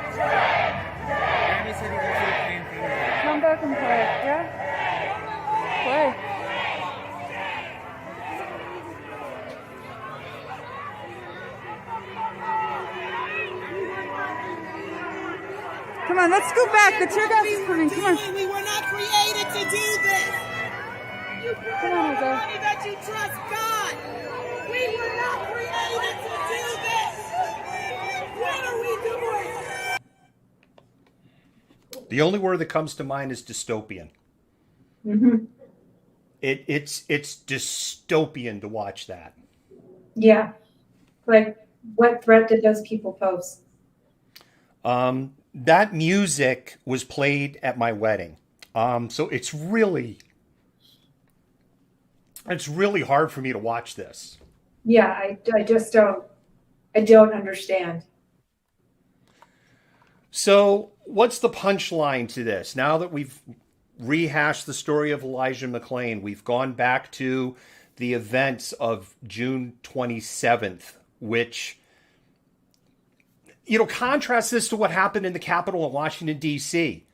Come back and play, yeah? Play. Come on, let's go back. The tear gas is coming. Come on. We were not created to do this. You Come on, Isaiah. money that you trust God. We were not created to do this. What are we doing? The only word that comes to mind is dystopian. Mm-hmm. It's dystopian to watch that. Yeah. Like, what threat did those people pose? That music was played at my wedding. So it's really hard for me to watch this. Yeah, I just don't understand. So what's the punchline to this? Now that we've rehashed the story of Elijah McClain, we've gone back to the events of June 27th, which, contrast this to what happened in the Capitol in Washington, D.C.,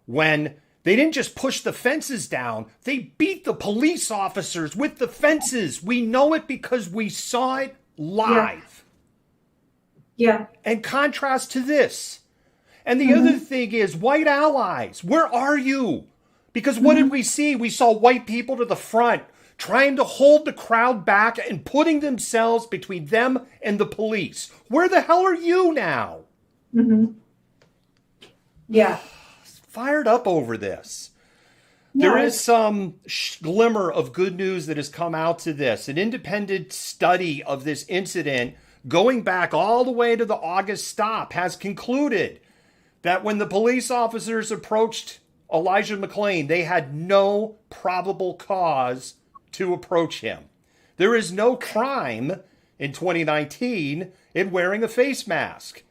when they didn't just push the fences down, they beat the police officers with the fences. We know it because we saw it live. Yeah. And contrast to this. And the other thing is, white allies, where are you? Because what did we see? We saw white people to the front trying to hold the crowd back and putting themselves between them and the police. Where the hell are you now? Mm-hmm. Yeah. Fired up over this. No, There is some glimmer of good news that has come out to this. An independent study of this incident, going back all the way to the August stop, has concluded that when the police officers approached Elijah McClain, they had no probable cause to approach him. There is no crime in 2019 in wearing a face mask.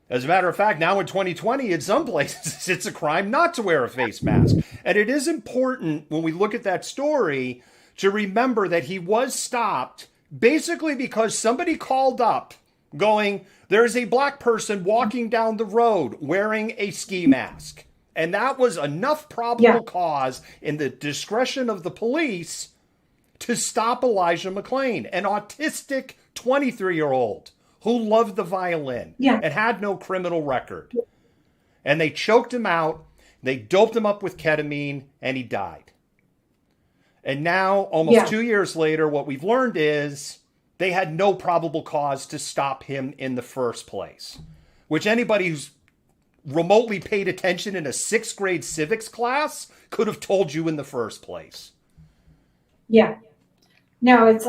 As a matter of fact, now in 2020, in some places, it's a crime not to wear a face mask. And it is important when we look at that story to remember that he was stopped basically because somebody called up going, there's a black person walking down the road wearing a ski mask. And that was enough probable cause in the discretion of the police to stop Elijah McClain, an autistic 23-year-old who loved the violin and had no criminal record. And they choked him out, they doped him up with ketamine, and he died. And now, almost 2 years later, what we've learned is they had no probable cause to stop him in the first place, which anybody who's remotely paid attention in a 6th grade civics class could have told you in the first place. Yeah. No, it's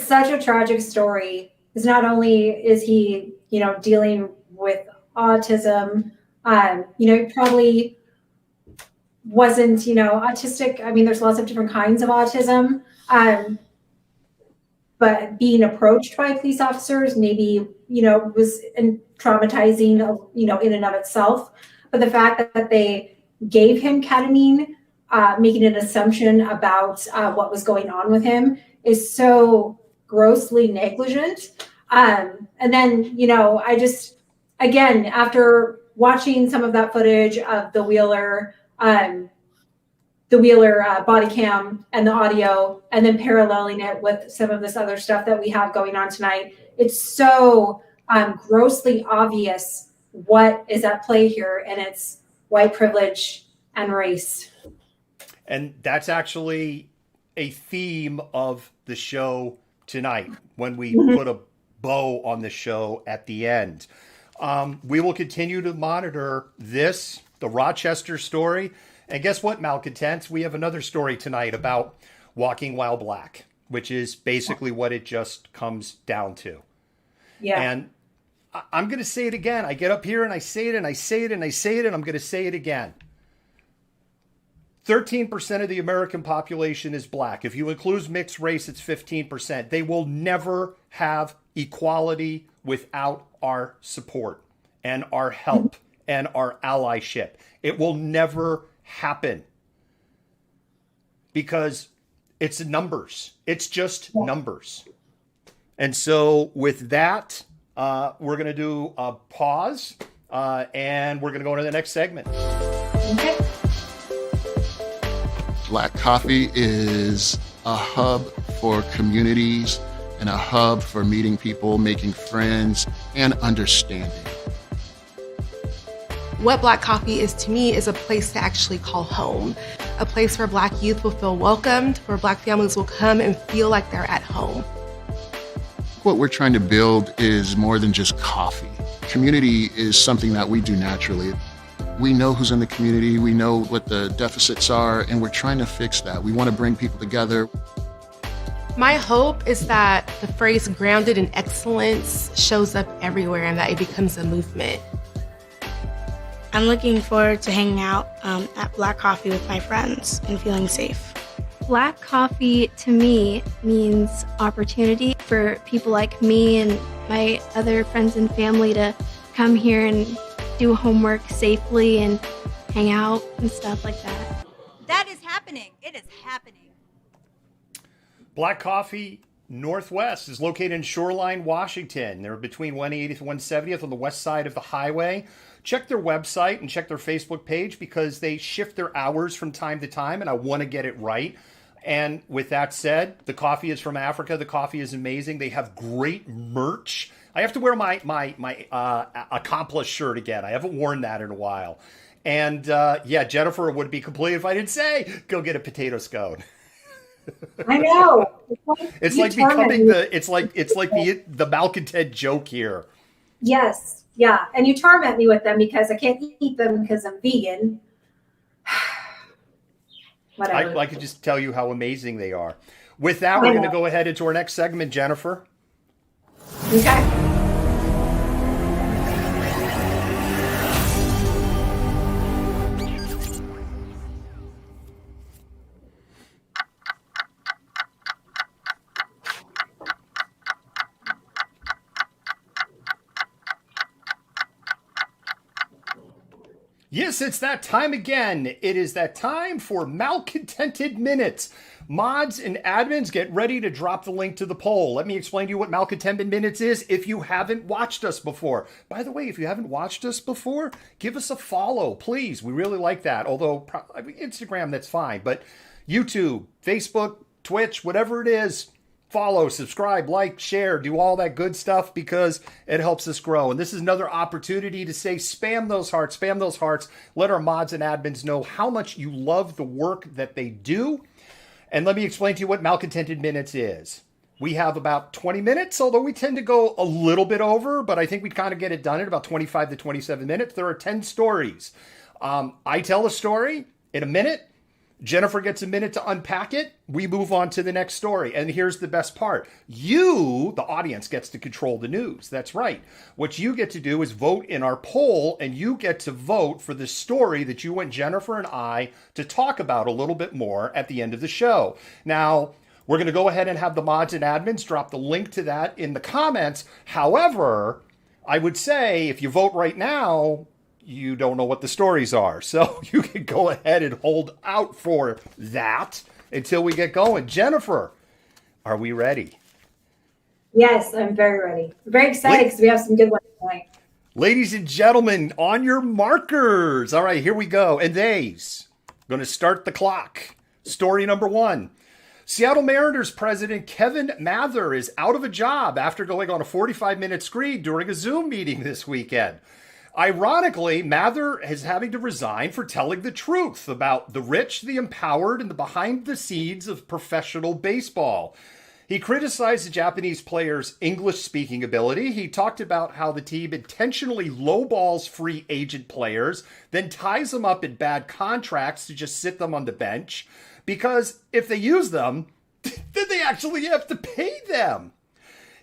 such a tragic story. It's not only is he, dealing with autism, he probably wasn't, autistic. I mean, there's lots of different kinds of autism. but being approached by police officers maybe, was traumatizing, in and of itself. But the fact that they gave him ketamine, making an assumption about what was going on with him is so grossly negligent. And then, I just, again, after watching some of that footage of the Wheeler body cam and the audio, and then paralleling it with some of this other stuff that we have going on tonight, it's so grossly obvious what is at play here, and it's white privilege and race. And that's actually a theme of the show tonight when we put a bow on the show at the end. We will continue to monitor this, the Rochester story. And guess what, Malcontents? We have another story tonight about walking while black, which is basically what it just comes down to. Yeah. And I'm going to say it again. I get up here and I say it and I say it and I say it, and I'm going to say it again. 13% of the American population is black. If you include mixed race, it's 15%. They will never have equality without our support and our help and our allyship. It will never happen because it's numbers. It's just numbers. And so with that, we're going to do a pause and we're going to go into the next segment. Okay. Black Coffee is a hub for communities and a hub for meeting people, making friends, and understanding. What Black Coffee is to me is a place to actually call home, a place where Black youth will feel welcomed, where Black families will come and feel like they're at home. What we're trying to build is more than just coffee. Community is something that we do naturally. We know who's in the community, we know what the deficits are, and we're trying to fix that. We want to bring people together. My hope is that the phrase grounded in excellence shows up everywhere and that it becomes a movement. I'm looking forward to hanging out at Black Coffee with my friends and feeling safe. Black Coffee to me means opportunity for people like me and my other friends and family to come here and do homework safely and hang out and stuff like that. That is happening. It is happening. Black Coffee Northwest is located in Shoreline, Washington. They're between 180th and 170th on the west side of the highway. Check their website and check their Facebook page because they shift their hours from time to time, and I want to get it right. And with that said, the coffee is from Africa. The coffee is amazing. They have great merch. I have to wear my accomplished shirt again. I haven't worn that in a while. And yeah, Jennifer, it would be complete if I didn't say, go get a potato scone. I know. It's like becoming the Malcontent joke here. Yes. Yeah. And you torment me with them because I can't eat them because I'm vegan. Whatever. I could just tell you how amazing they are. With that, we're going to go ahead into our next segment, Jennifer. Okay. Yes, it's that time again. It is that time for Malcontented Minutes. Mods and admins, get ready to drop the link to the poll. Let me explain to you what Malcontented Minutes is if you haven't watched us before. By the way, if you haven't watched us before, give us a follow, please. We really like that. Although, Instagram, that's fine. But YouTube, Facebook, Twitch, whatever it is, follow, subscribe, like, share, do all that good stuff because it helps us grow. And this is another opportunity to say spam those hearts. Let our mods and admins know how much you love the work that they do. And let me explain to you what Malcontented Minutes is. We have about 20 minutes, although we tend to go a little bit over, but I think we kind of get it done in about 25 to 27 minutes. There are 10 stories. I tell a story in a minute. Jennifer gets a minute to unpack it. We move on to the next story. And here's the best part. You, the audience, gets to control the news. That's right. What you get to do is vote in our poll, and you get to vote for the story that you want Jennifer and I to talk about a little bit more at the end of the show. Now, We're going to go ahead and have the mods and admins drop the link to that in the comments. However, I would say if you vote right now, you don't know what the stories are. So you can go ahead and hold out for that until we get going. Jennifer, are we ready? Yes, I'm very ready. I'm very excited because we have some good ones tonight. Ladies and gentlemen, on your markers. All right, here we go. And they's going to start the clock. Story number 1. Seattle Mariners president Kevin Mather is out of a job after going on a 45-minute screed during a Zoom meeting this weekend. Ironically, Mather is having to resign for telling the truth about the rich, the empowered, and the behind-the-scenes of professional baseball. He criticized the Japanese players' English-speaking ability. He talked about how the team intentionally lowballs free agent players, then ties them up in bad contracts to just sit them on the bench. Because if they use them, then they actually have to pay them.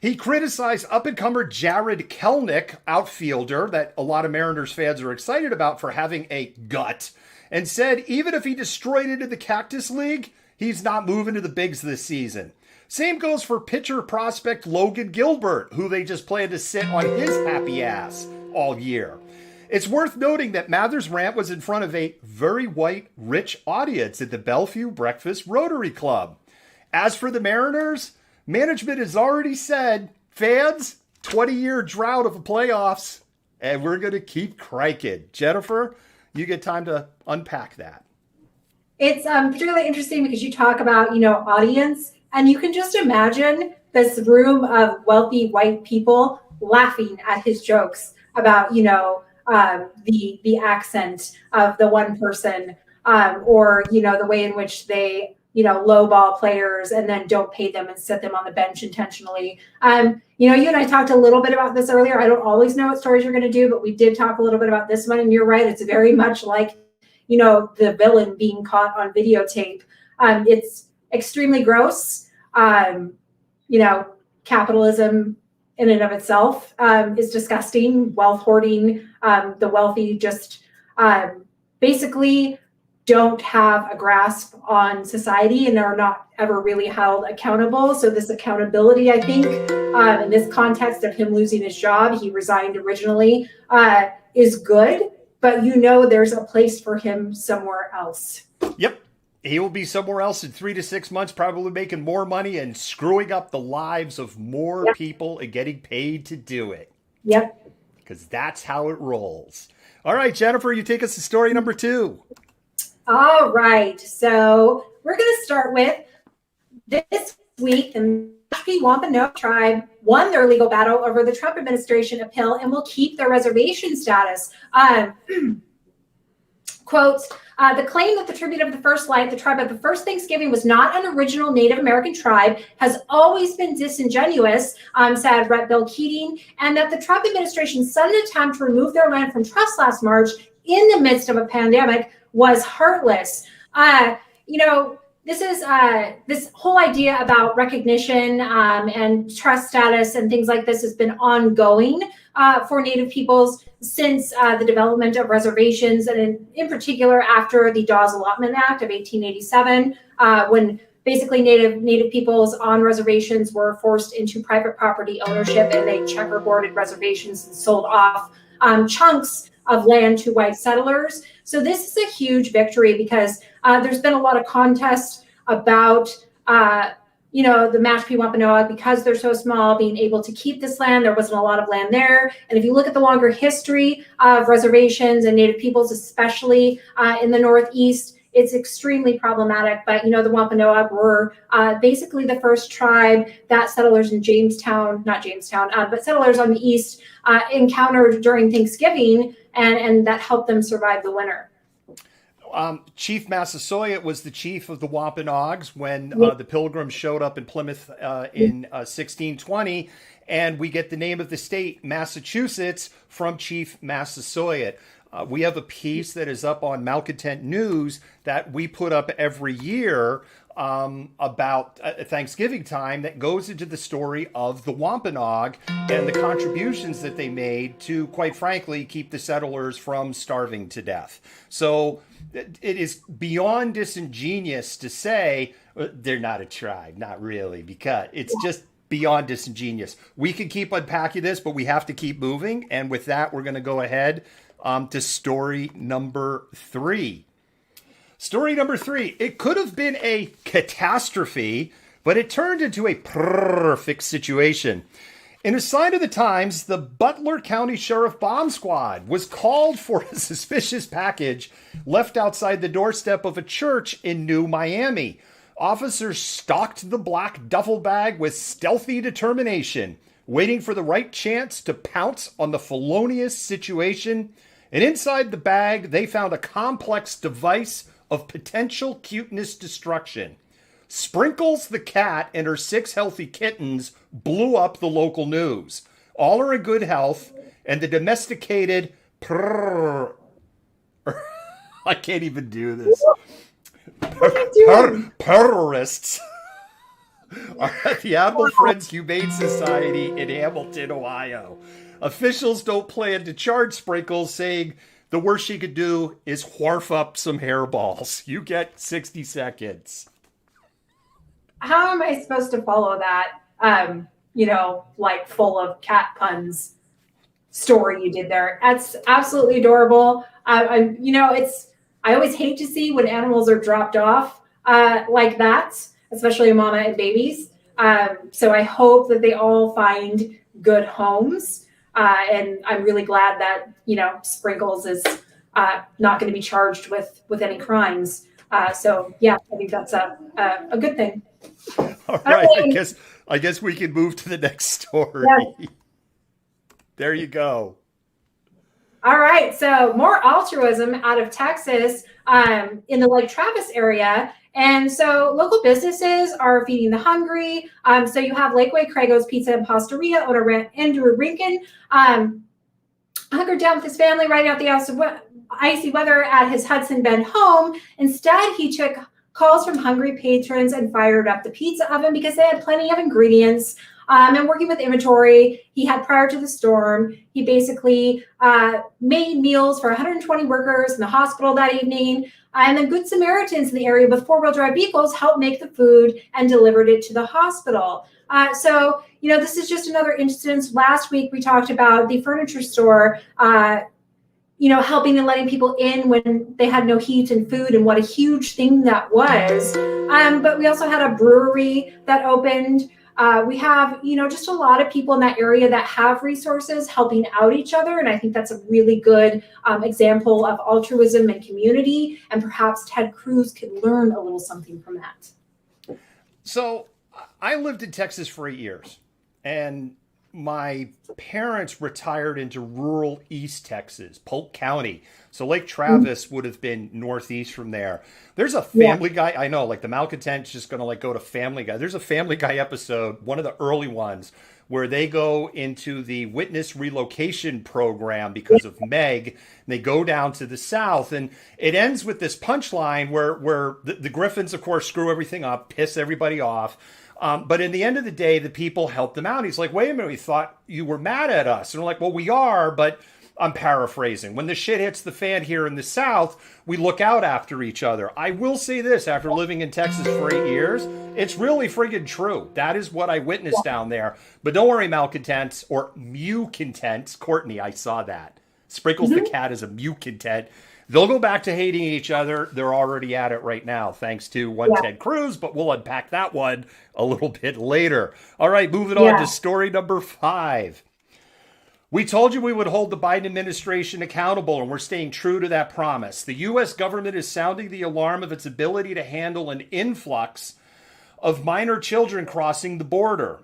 He criticized up-and-comer Jared Kelenic, outfielder, that a lot of Mariners fans are excited about for having a gut, and said even if he destroyed it in the Cactus League, he's not moving to the bigs this season. Same goes for pitcher prospect Logan Gilbert, who they just plan to sit on his happy ass all year. It's worth noting that Mather's rant was in front of a very white, rich audience at the Bellevue Breakfast Rotary Club. As for the Mariners, management has already said, fans, 20-year drought of the playoffs, and we're going to keep cranking. Jennifer, you get time to unpack that. It's particularly interesting because you talk about, audience, and you can just imagine this room of wealthy white people laughing at his jokes about, the accent of the one person, or the way in which they lowball players and then don't pay them and set them on the bench intentionally. You and I talked a little bit about this earlier. I don't always know what stories you're going to do, but we did talk a little bit about this one. And you're right. It's very much like, the villain being caught on videotape. It's extremely gross. Capitalism in and of itself is disgusting. Wealth hoarding, the wealthy just basically don't have a grasp on society and are not ever really held accountable. So this accountability, I think, in this context of him losing his job, he resigned originally, is good, but there's a place for him somewhere else. Yep. He will be somewhere else in 3 to 6 months, probably making more money and screwing up the lives of more people and getting paid to do it. Yep. Because that's how it rolls. All right, Jennifer, you take us to story number 2. All right. So we're going to start with this week. The Mashpee Wampanoag tribe won their legal battle over the Trump administration appeal and will keep their reservation status. Quotes, the claim that the tribute of the first light, the tribe of the first Thanksgiving, was not an original Native American tribe has always been disingenuous, said Rep. Bill Keating, and that the Trump administration's sudden attempt to remove their land from trust last March in the midst of a pandemic was heartless. This is this whole idea about recognition and trust status and things like this has been ongoing for Native peoples since the development of reservations, and in particular after the Dawes Allotment Act of 1887, when basically Native peoples on reservations were forced into private property ownership, and they checkerboarded reservations and sold off chunks of land to white settlers. So this is a huge victory because there's been a lot of contest about the Mashpee Wampanoag, because they're so small, being able to keep this land. There wasn't a lot of land there. And if you look at the longer history of reservations and Native peoples, especially in the Northeast, it's extremely problematic. But, the Wampanoag were basically the first tribe that settlers in but settlers on the East encountered during Thanksgiving, and that helped them survive the winter. Chief Massasoit was the chief of the Wampanoags when the Pilgrims showed up in Plymouth in 1620, and we get the name of the state, Massachusetts, from Chief Massasoit. We have a piece that is up on Malcontent News that we put up every year about Thanksgiving time that goes into the story of the Wampanoag and the contributions that they made to, quite frankly, keep the settlers from starving to death. So it is beyond disingenuous to say they're not a tribe, not really, because it's just beyond disingenuous. We can keep unpacking this, but we have to keep moving. And with that, we're going to go ahead to story number 3. Story number 3. It could have been a catastrophe, but it turned into a perfect situation. In a sign of the times, the Butler County Sheriff Bomb Squad was called for a suspicious package left outside the doorstep of a church in New Miami. Officers stalked the black duffel bag with stealthy determination, waiting for the right chance to pounce on the felonious situation. And inside the bag, they found a complex device of potential cuteness destruction. Sprinkles the cat and her 6 healthy kittens blew up the local news. All are in good health, and the domesticated I can't even do this. Terrorists are at the Animal Friends Humane Society in Hamilton, Ohio. Officials don't plan to charge Sprinkles, saying the worst she could do is wharf up some hairballs. You get 60 seconds. How am I supposed to follow that, like full of cat puns story you did there? That's absolutely adorable. I always hate to see when animals are dropped off like that, especially a mama and babies. So I hope that they all find good homes. And I'm really glad that, Sprinkles is not going to be charged with any crimes. So yeah, I think that's a good thing. All right, I guess we can move to the next story. Yeah. There you go. All right, so more altruism out of Texas in the Lake Travis area. And so local businesses are feeding the hungry. So you have Lakeway Crago's Pizza and Pastaria, owner Andrew Rinkin, hunkered down with his family riding out the icy weather at his Hudson Bend home. Instead, he took calls from hungry patrons and fired up the pizza oven because they had plenty of ingredients. And working with inventory he had prior to the storm, he basically made meals for 120 workers in the hospital that evening. And then Good Samaritans in the area with 4-wheel drive vehicles helped make the food and delivered it to the hospital. So this is just another instance. Last week, we talked about the furniture store, helping and letting people in when they had no heat and food, and what a huge thing that was. But we also had a brewery that opened. We have, just a lot of people in that area that have resources helping out each other. And I think that's a really good example of altruism and community. And perhaps Ted Cruz could learn a little something from that. So I lived in Texas for 8 years, and my parents retired into rural East Texas, Polk County. So Lake Travis would have been northeast from there. There's a Family Guy. I know, like the Malcontent's just going to go to Family Guy. There's a Family Guy episode, one of the early ones, where they go into the witness relocation program because of Meg. And they go down to the South, and it ends with this punchline where the Griffins, of course, screw everything up, piss everybody off. But in the end of the day, the people helped them out. He's like, wait a minute, we thought you were mad at us. And we're like, well, we are, but I'm paraphrasing. When the shit hits the fan here in the South, we look out after each other. I will say this, after living in Texas for 8 years, it's really friggin' true. That is what I witnessed down there. But don't worry, Malcontents, or Mew-contents. Courtney, I saw that. Sprinkles the cat is a Mew-content. They'll go back to hating each other. They're already at it right now, thanks to Ted Cruz, but we'll unpack that one a little bit later. All right, moving on to story number 5. We told you we would hold the Biden administration accountable, and we're staying true to that promise. The U.S. government is sounding the alarm of its ability to handle an influx of minor children crossing the border.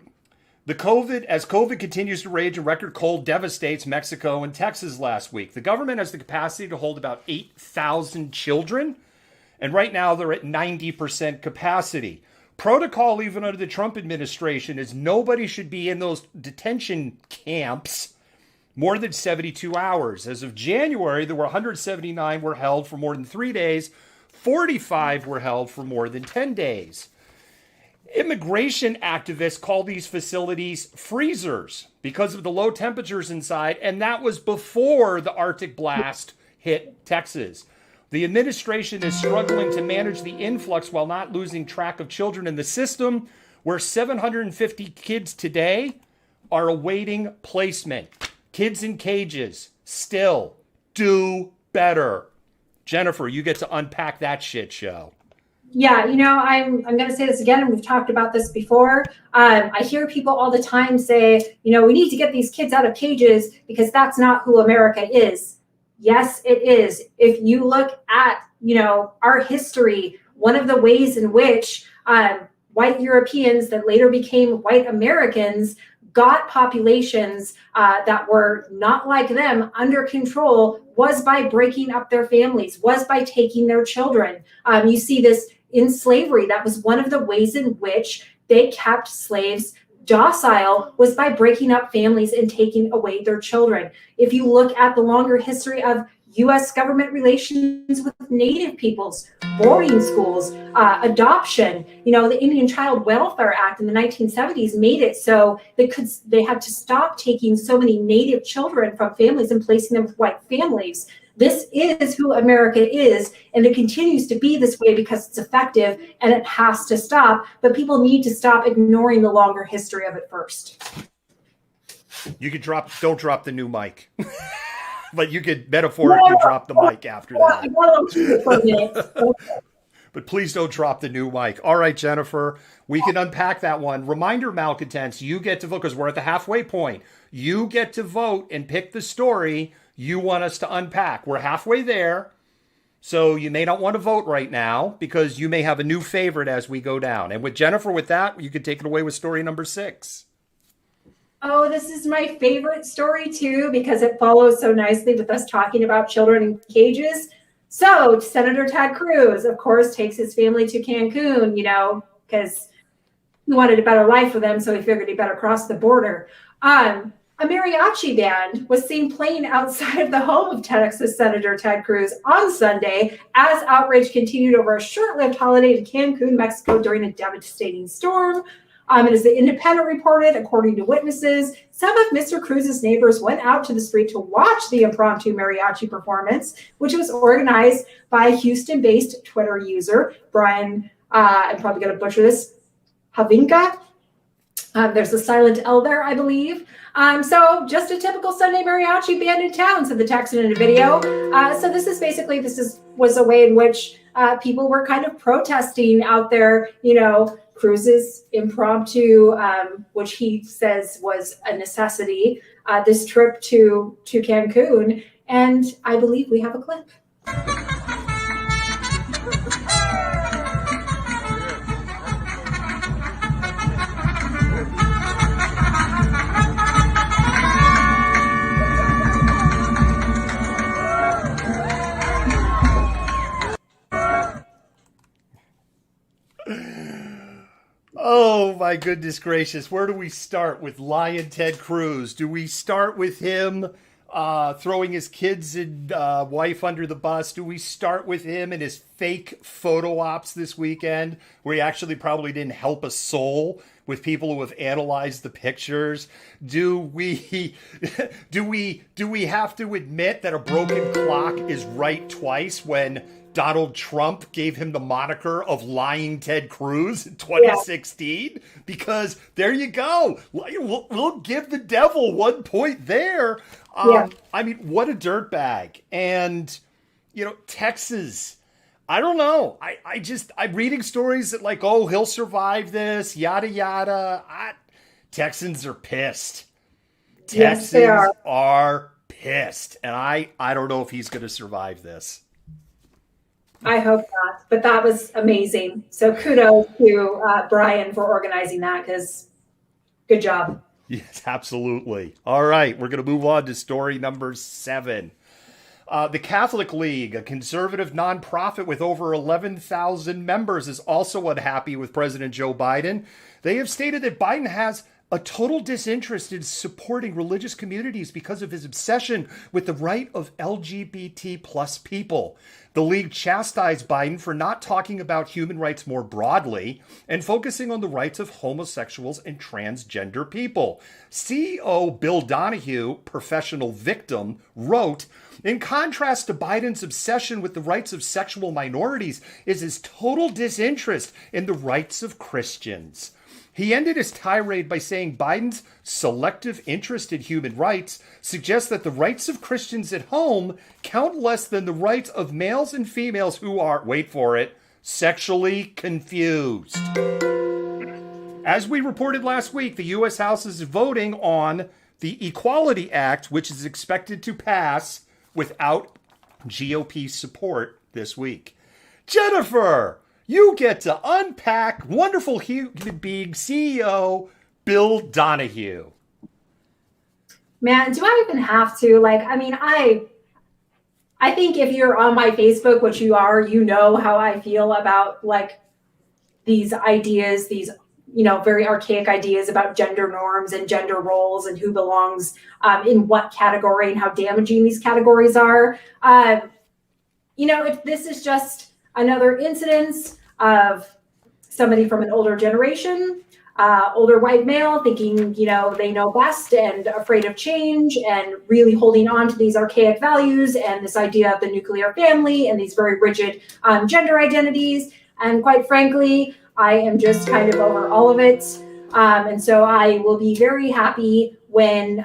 As COVID continues to rage and record cold devastates Mexico and Texas last week, the government has the capacity to hold about 8,000 children, and right now they're at 90% capacity. Protocol, even under the Trump administration, is nobody should be in those detention camps more than 72 hours. As of January, there were 179 were held for more than 3 days. 45 were held for more than 10 days. Immigration activists call these facilities freezers because of the low temperatures inside, and that was before the Arctic blast hit Texas. The administration is struggling to manage the influx while not losing track of children in the system, where 750 kids today are awaiting placement. Kids in cages. Still, do better. Jennifer, you get to unpack that shit show. Yeah, I'm going to say this again, and we've talked about this before. I hear people all the time say, we need to get these kids out of cages because that's not who America is. Yes, it is. If you look at, our history, one of the ways in which white Europeans that later became white Americans got populations that were not like them under control was by breaking up their families, was by taking their children. You see this in slavery. That was one of the ways in which they kept slaves docile, was by breaking up families and taking away their children. If you look at the longer history of U.S. government relations with Native peoples, boarding schools, adoption, the Indian Child Welfare Act in the 1970s made it so they had to stop taking so many Native children from families and placing them with white families. This is who America is, and it continues to be this way because it's effective and it has to stop. But people need to stop ignoring the longer history of it first. You could don't drop the new mic. But you could metaphorically drop the mic after that. But please don't drop the new mic. All right, Jennifer, we can unpack that one. Reminder, Malcontents, you get to vote because we're at the halfway point. You get to vote and pick the story you want us to unpack. We're halfway there. So you may not want to vote right now because you may have a new favorite as we go down. And with Jennifer, with that, you could take it away with story number 6. Oh, this is my favorite story too, because it follows so nicely with us talking about children in cages. So Senator Ted Cruz, of course, takes his family to Cancun, because he wanted a better life for them. So he figured he better cross the border. A mariachi band was seen playing outside of the home of Texas Senator Ted Cruz on Sunday as outrage continued over a short-lived holiday in Cancun, Mexico during a devastating storm. And as the Independent reported, according to witnesses, some of Mr. Cruz's neighbors went out to the street to watch the impromptu mariachi performance, which was organized by Houston-based Twitter user Brian, I'm probably going to butcher this, Havinka. There's a silent L there, I believe. So just a typical Sunday mariachi band in town, said the Texan in a video. So this was a way in which people were kind of protesting out there, Cruz's impromptu, which he says was a necessity, this trip to Cancun. And I believe we have a clip. Oh, my goodness gracious. Where do we start with Lion Ted Cruz? Do we start with him throwing his kids and wife under the bus? Do we start with him and his fake photo ops this weekend where he actually probably didn't help a soul with people who have analyzed the pictures? Do we have to admit that a broken clock is right twice when Donald Trump gave him the moniker of Lying Ted Cruz in 2016? Yeah. Because there you go. We'll give the devil 1 point there. I mean, what a dirtbag. And, Texas, I don't know. I'm reading stories that he'll survive this, yada, yada. Texans are pissed. Yes, they are pissed. And I don't know if he's going to survive this. I hope not, but that was amazing. So kudos to Brian for organizing that, because good job. Yes, absolutely. All right, we're going to move on to story number 7. The Catholic League, a conservative nonprofit with over 11,000 members, is also unhappy with President Joe Biden. They have stated that Biden has a total disinterest in supporting religious communities because of his obsession with the right of LGBT plus people. The league chastised Biden for not talking about human rights more broadly and focusing on the rights of homosexuals and transgender people. CEO Bill Donahue, professional victim, wrote, in contrast to Biden's obsession with the rights of sexual minorities is his total disinterest in the rights of Christians. He ended his tirade by saying Biden's selective interest in human rights suggests that the rights of Christians at home count less than the rights of males and females who are, wait for it, sexually confused. As we reported last week, the U.S. House is voting on the Equality Act, which is expected to pass without GOP support this week. Jennifer, you get to unpack wonderful human being CEO Bill Donahue. Man, do I even have to? Like, I mean, I think if you're on my Facebook, which you are, you know how I feel about like these ideas, these, you know, very archaic ideas about gender norms and gender roles and who belongs in what category and how damaging these categories are. You know, if this is just another incidence of somebody from an older generation, older white male thinking, you know, they know best and afraid of change and really holding on to these archaic values and this idea of the nuclear family and these very rigid gender identities. And quite frankly, I am just kind of over all of it. And so I will be very happy when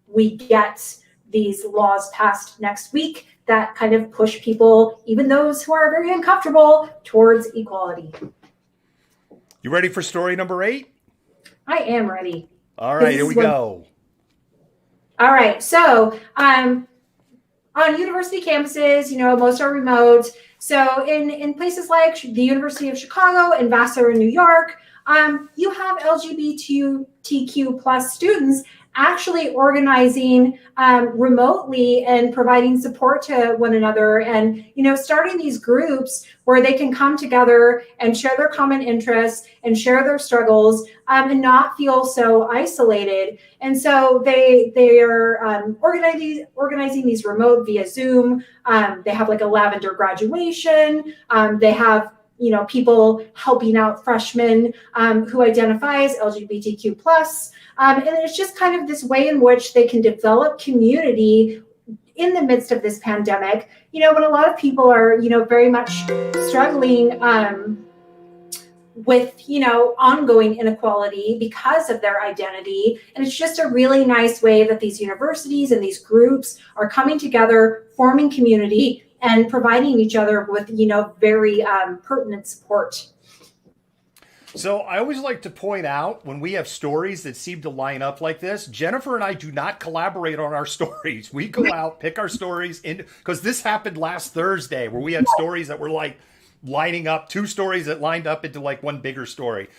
we get these laws passed next week that kind of push people, even those who are very uncomfortable, towards equality. You ready for story number 8? I am ready. All right, here we go. All right, so on university campuses, you know, most are remote. So in places like the University of Chicago and Vassar in New York, you have LGBTQ plus students actually organizing remotely and providing support to one another and, you know, starting these groups where they can come together and share their common interests and share their struggles and not feel so isolated. And so they are organizing these remote via Zoom. They have like a lavender graduation. They have, you know, people helping out freshmen who identify as LGBTQ plus. And it's just kind of this way in which they can develop community in the midst of this pandemic, you know, when a lot of people are, you know, very much struggling with, you know, ongoing inequality because of their identity. And it's just a really nice way that these universities and these groups are coming together, forming community, and providing each other with, you know, very pertinent support. So I always like to point out when we have stories that seem to line up like this, Jennifer and I do not collaborate on our stories. We go out, pick our stories in, because this happened last Thursday where we had stories that were like lining up, 2 stories that lined up into like one bigger story.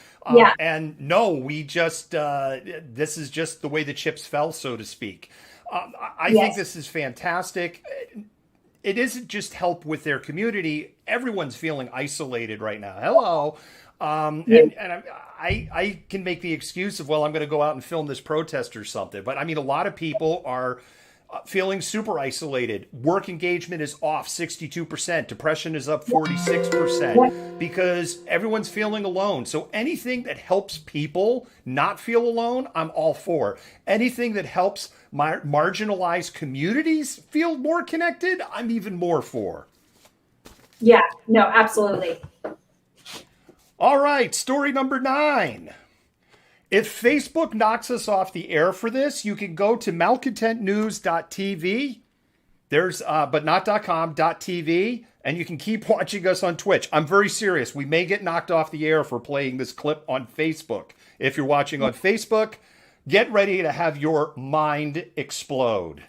And no, we just, this is just the way the chips fell, so to speak. I think this is fantastic. It isn't just help with their community. Everyone's feeling isolated right now. Hello. And I can make the excuse of, well, I'm going to go out and film this protest or something. But I mean, a lot of people are feeling super isolated. Work engagement is off 62%. Depression is up 46% because everyone's feeling alone. So anything that helps people not feel alone, I'm all for. Anything that helps marginalized communities feel more connected, I'm even more for. Yeah, no, absolutely. All right, story number 9. If Facebook knocks us off the air for this, you can go to malcontentnews.tv. There's, but not .com, .tv, and you can keep watching us on Twitch. I'm very serious. We may get knocked off the air for playing this clip on Facebook. If you're watching on Facebook, get ready to have your mind explode.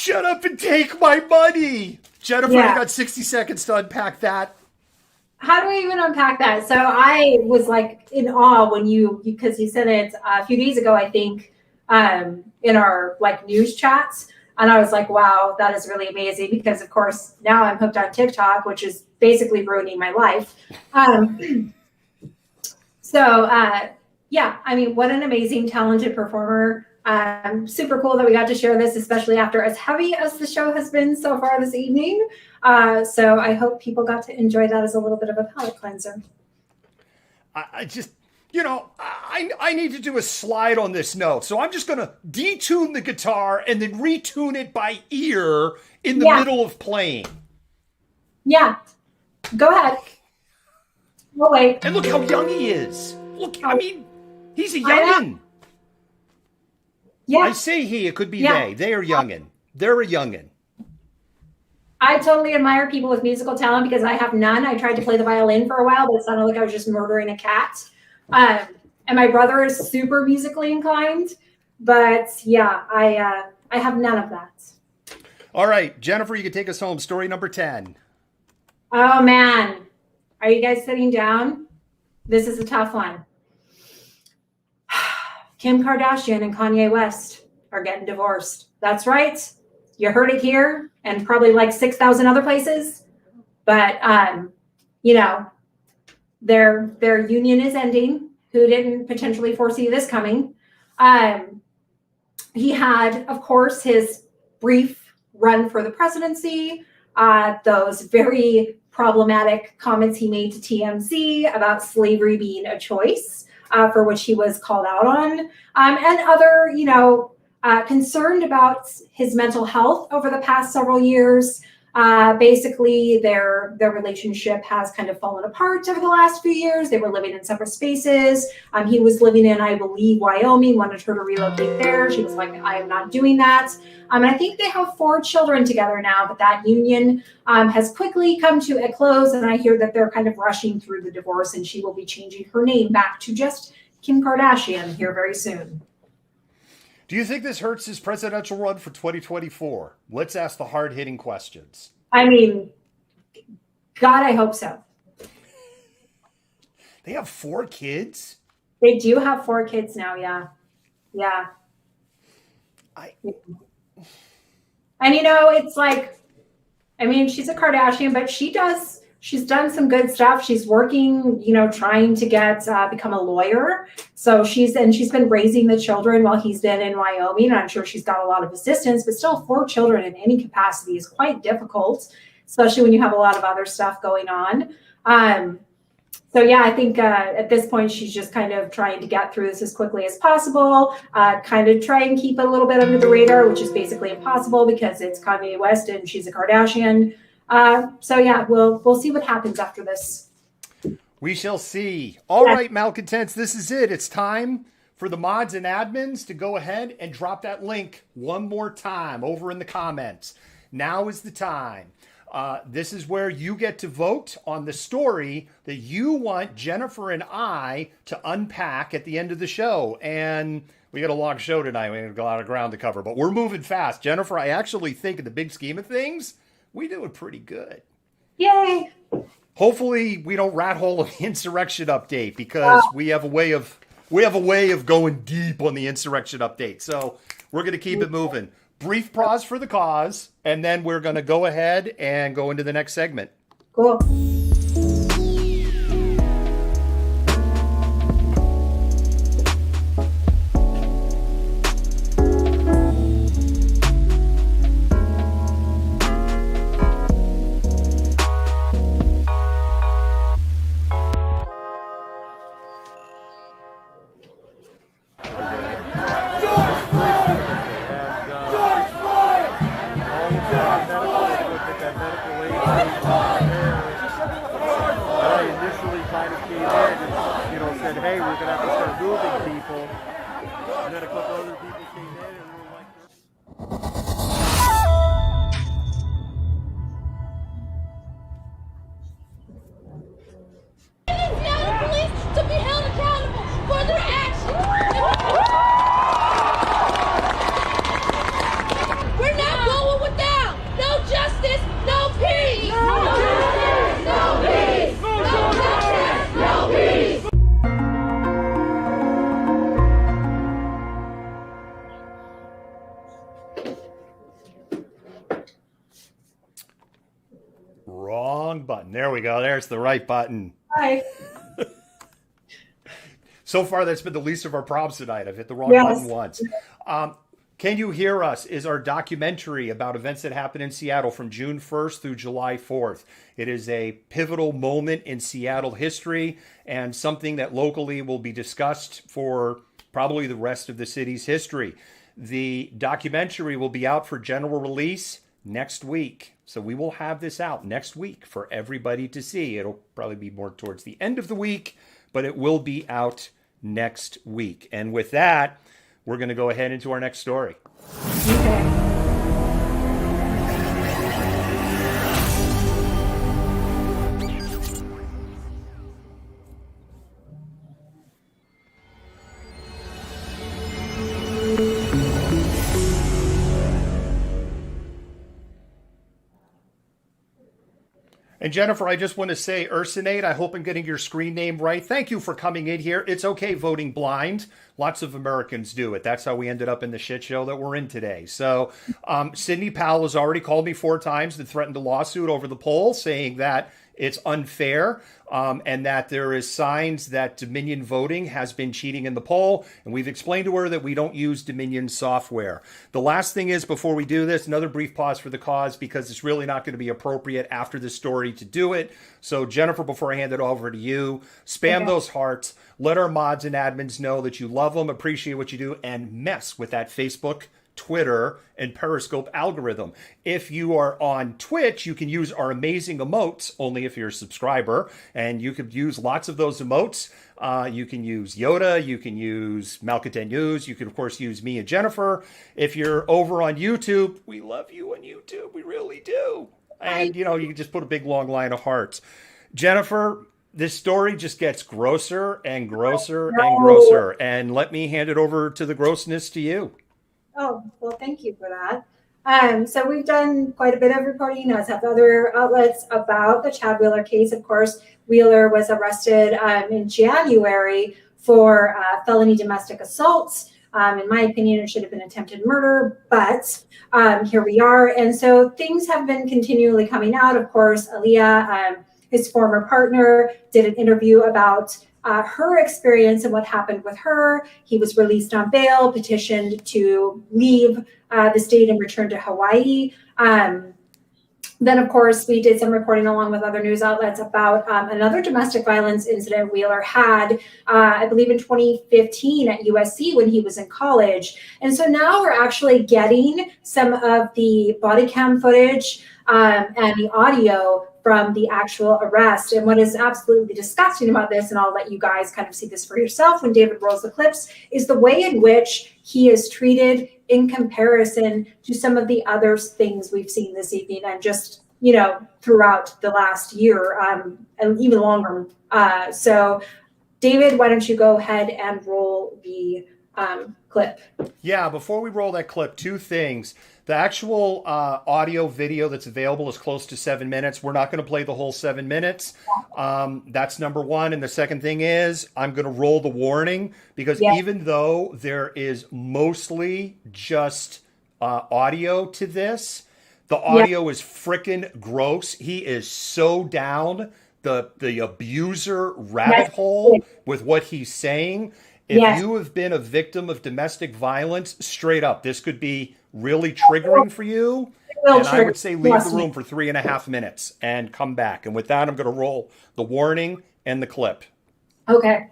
Shut up and take my money. Jennifer, Yeah. you got 60 seconds to unpack that. How do I even unpack that? So I was like in awe when because you said it a few days ago, I think, in our like news chats. And I was like, wow, that is really amazing, because of course now I'm hooked on TikTok, which is basically ruining my life. Yeah, I mean, what an amazing, talented performer. Super cool that we got to share this, especially after as heavy as the show has been so far this evening. So I hope people got to enjoy that as a little bit of a palate cleanser. I just, I need to do a slide on this note. So I'm just going to detune the guitar and then retune it by ear in the middle of playing. Yeah, go ahead. Oh, wait. And look how young he is. Look, I mean, he's a youngin'. Yeah. I say he, it could be they. They are youngin'. They're a youngin'. I totally admire people with musical talent because I have none. I tried to play the violin for a while, but it sounded like I was just murdering a cat. And my brother is super musically inclined, but yeah, I have none of that. All right, Jennifer, you can take us home. Story number 10. Oh man, are you guys sitting down? This is a tough one. Kim Kardashian and Kanye West are getting divorced. That's right. You heard it here and probably like 6,000 other places. But, their union is ending. Who didn't potentially foresee this coming? He had, of course, his brief run for the presidency, those very problematic comments he made to TMZ about slavery being a choice, for which he was called out on, and other, concerned about his mental health over the past several years. Basically, their relationship has kind of fallen apart over the last few years. They were living in separate spaces. He was living in, I believe, Wyoming, wanted her to relocate there. She was like, I am not doing that. And I think they have 4 children together now, but that union has quickly come to a close. And I hear that they're kind of rushing through the divorce, and she will be changing her name back to just Kim Kardashian here very soon. Do you think this hurts his presidential run for 2024? Let's ask the hard-hitting questions. I mean, God, I hope so. They have 4 kids? They do have 4 kids now, yeah. Yeah. And it's like, I mean, she's a Kardashian, but she's done some good stuff. She's working, trying to become a lawyer. So she's been raising the children while he's been in Wyoming. I'm sure she's got a lot of assistance, but still 4 children in any capacity is quite difficult, especially when you have a lot of other stuff going on. So yeah, I think at this point, she's just kind of trying to get through this as quickly as possible, kind of try and keep a little bit under the radar, which is basically impossible because it's Kanye West and she's a Kardashian. So yeah, we'll see what happens after this. We shall see. All right, Malcontents, this is it. It's time for the mods and admins to go ahead and drop that link one more time over in the comments. Now is the time. This is where you get to vote on the story that you want Jennifer and I to unpack at the end of the show. And we got a long show tonight. We got a lot of ground to cover, but we're moving fast. Jennifer, I actually think in the big scheme of things, we doing pretty good. Yay! Hopefully we don't rat hole the insurrection update because we have a way of going deep on the insurrection update. So we're going to keep it moving. Brief pause for the cause, and then we're going to go ahead and go into the next segment. Cool. wrong button. There we go. There's the right button. Hi. So far, that's been the least of our problems tonight. I've hit the wrong Yes. button once. Can You Hear Us is our documentary about events that happened in Seattle from June 1st through July 4th. It is a pivotal moment in Seattle history and something that locally will be discussed for probably the rest of the city's history. The documentary will be out for general release next week. So we will have this out next week for everybody to see. It'll probably be more towards the end of the week, but it will be out next week. And with that, we're going to go ahead into our next story. And Jennifer, I just want to say, Ursinate, I hope I'm getting your screen name right. Thank you for coming in here. It's okay voting blind. Lots of Americans do it. That's how we ended up in the shit show that we're in today. So Sidney Powell has already called me 4 times and threatened a lawsuit over the poll, saying that it's unfair and that there is signs that Dominion voting has been cheating in the poll. And we've explained to her that we don't use Dominion software. The last thing is, before we do this, another brief pause for the cause, because it's really not going to be appropriate after this story to do it. So Jennifer, before I hand it over to you, spam those hearts. Let our mods and admins know that you love them, appreciate what you do, and mess with that Facebook, Twitter, and Periscope algorithm. If you are on Twitch, you can use our amazing emotes, only if you're a subscriber, and you could use lots of those emotes. You can use Yoda, you can use Malcontent News, you can of course use me and Jennifer. If you're over on YouTube, we love you on YouTube, we really do. And you can just put a big long line of hearts. Jennifer, this story just gets grosser and grosser and grosser. And let me hand it over to the grossness to you. Oh, well, thank you for that. So we've done quite a bit of reporting, as have other outlets, about the Chad Wheeler case. Of course, Wheeler was arrested in January for felony domestic assaults. In my opinion, it should have been attempted murder, but here we are. And so things have been continually coming out. Of course, Aaliyah, his former partner, did an interview about her experience and what happened with her. He was released on bail, petitioned to leave the state and return to Hawaii. Then, of course, we did some reporting along with other news outlets about another domestic violence incident Wheeler had, I believe in 2015 at USC when he was in college. And so now we're actually getting some of the body cam footage and the audio from the actual arrest. And what is absolutely disgusting about this, and I'll let you guys kind of see this for yourself when David rolls the clips, is the way in which he is treated in comparison to some of the other things we've seen this evening and just, throughout the last year and even longer. So David, why don't you go ahead and roll the clip? Yeah, before we roll that clip, 2 things. The actual audio video that's available is close to 7 minutes. We're not going to play the whole 7 minutes. That's number one. And the second thing is I'm going to roll the warning because even though there is mostly just audio to this, the audio is freaking gross. He is so down the abuser rabbit hole with what he's saying. If you have been a victim of domestic violence, straight up, this could be really triggering for you. And I would say leave the room for 3.5 minutes and come back. And with that, I'm going to roll the warning and the clip. Okay.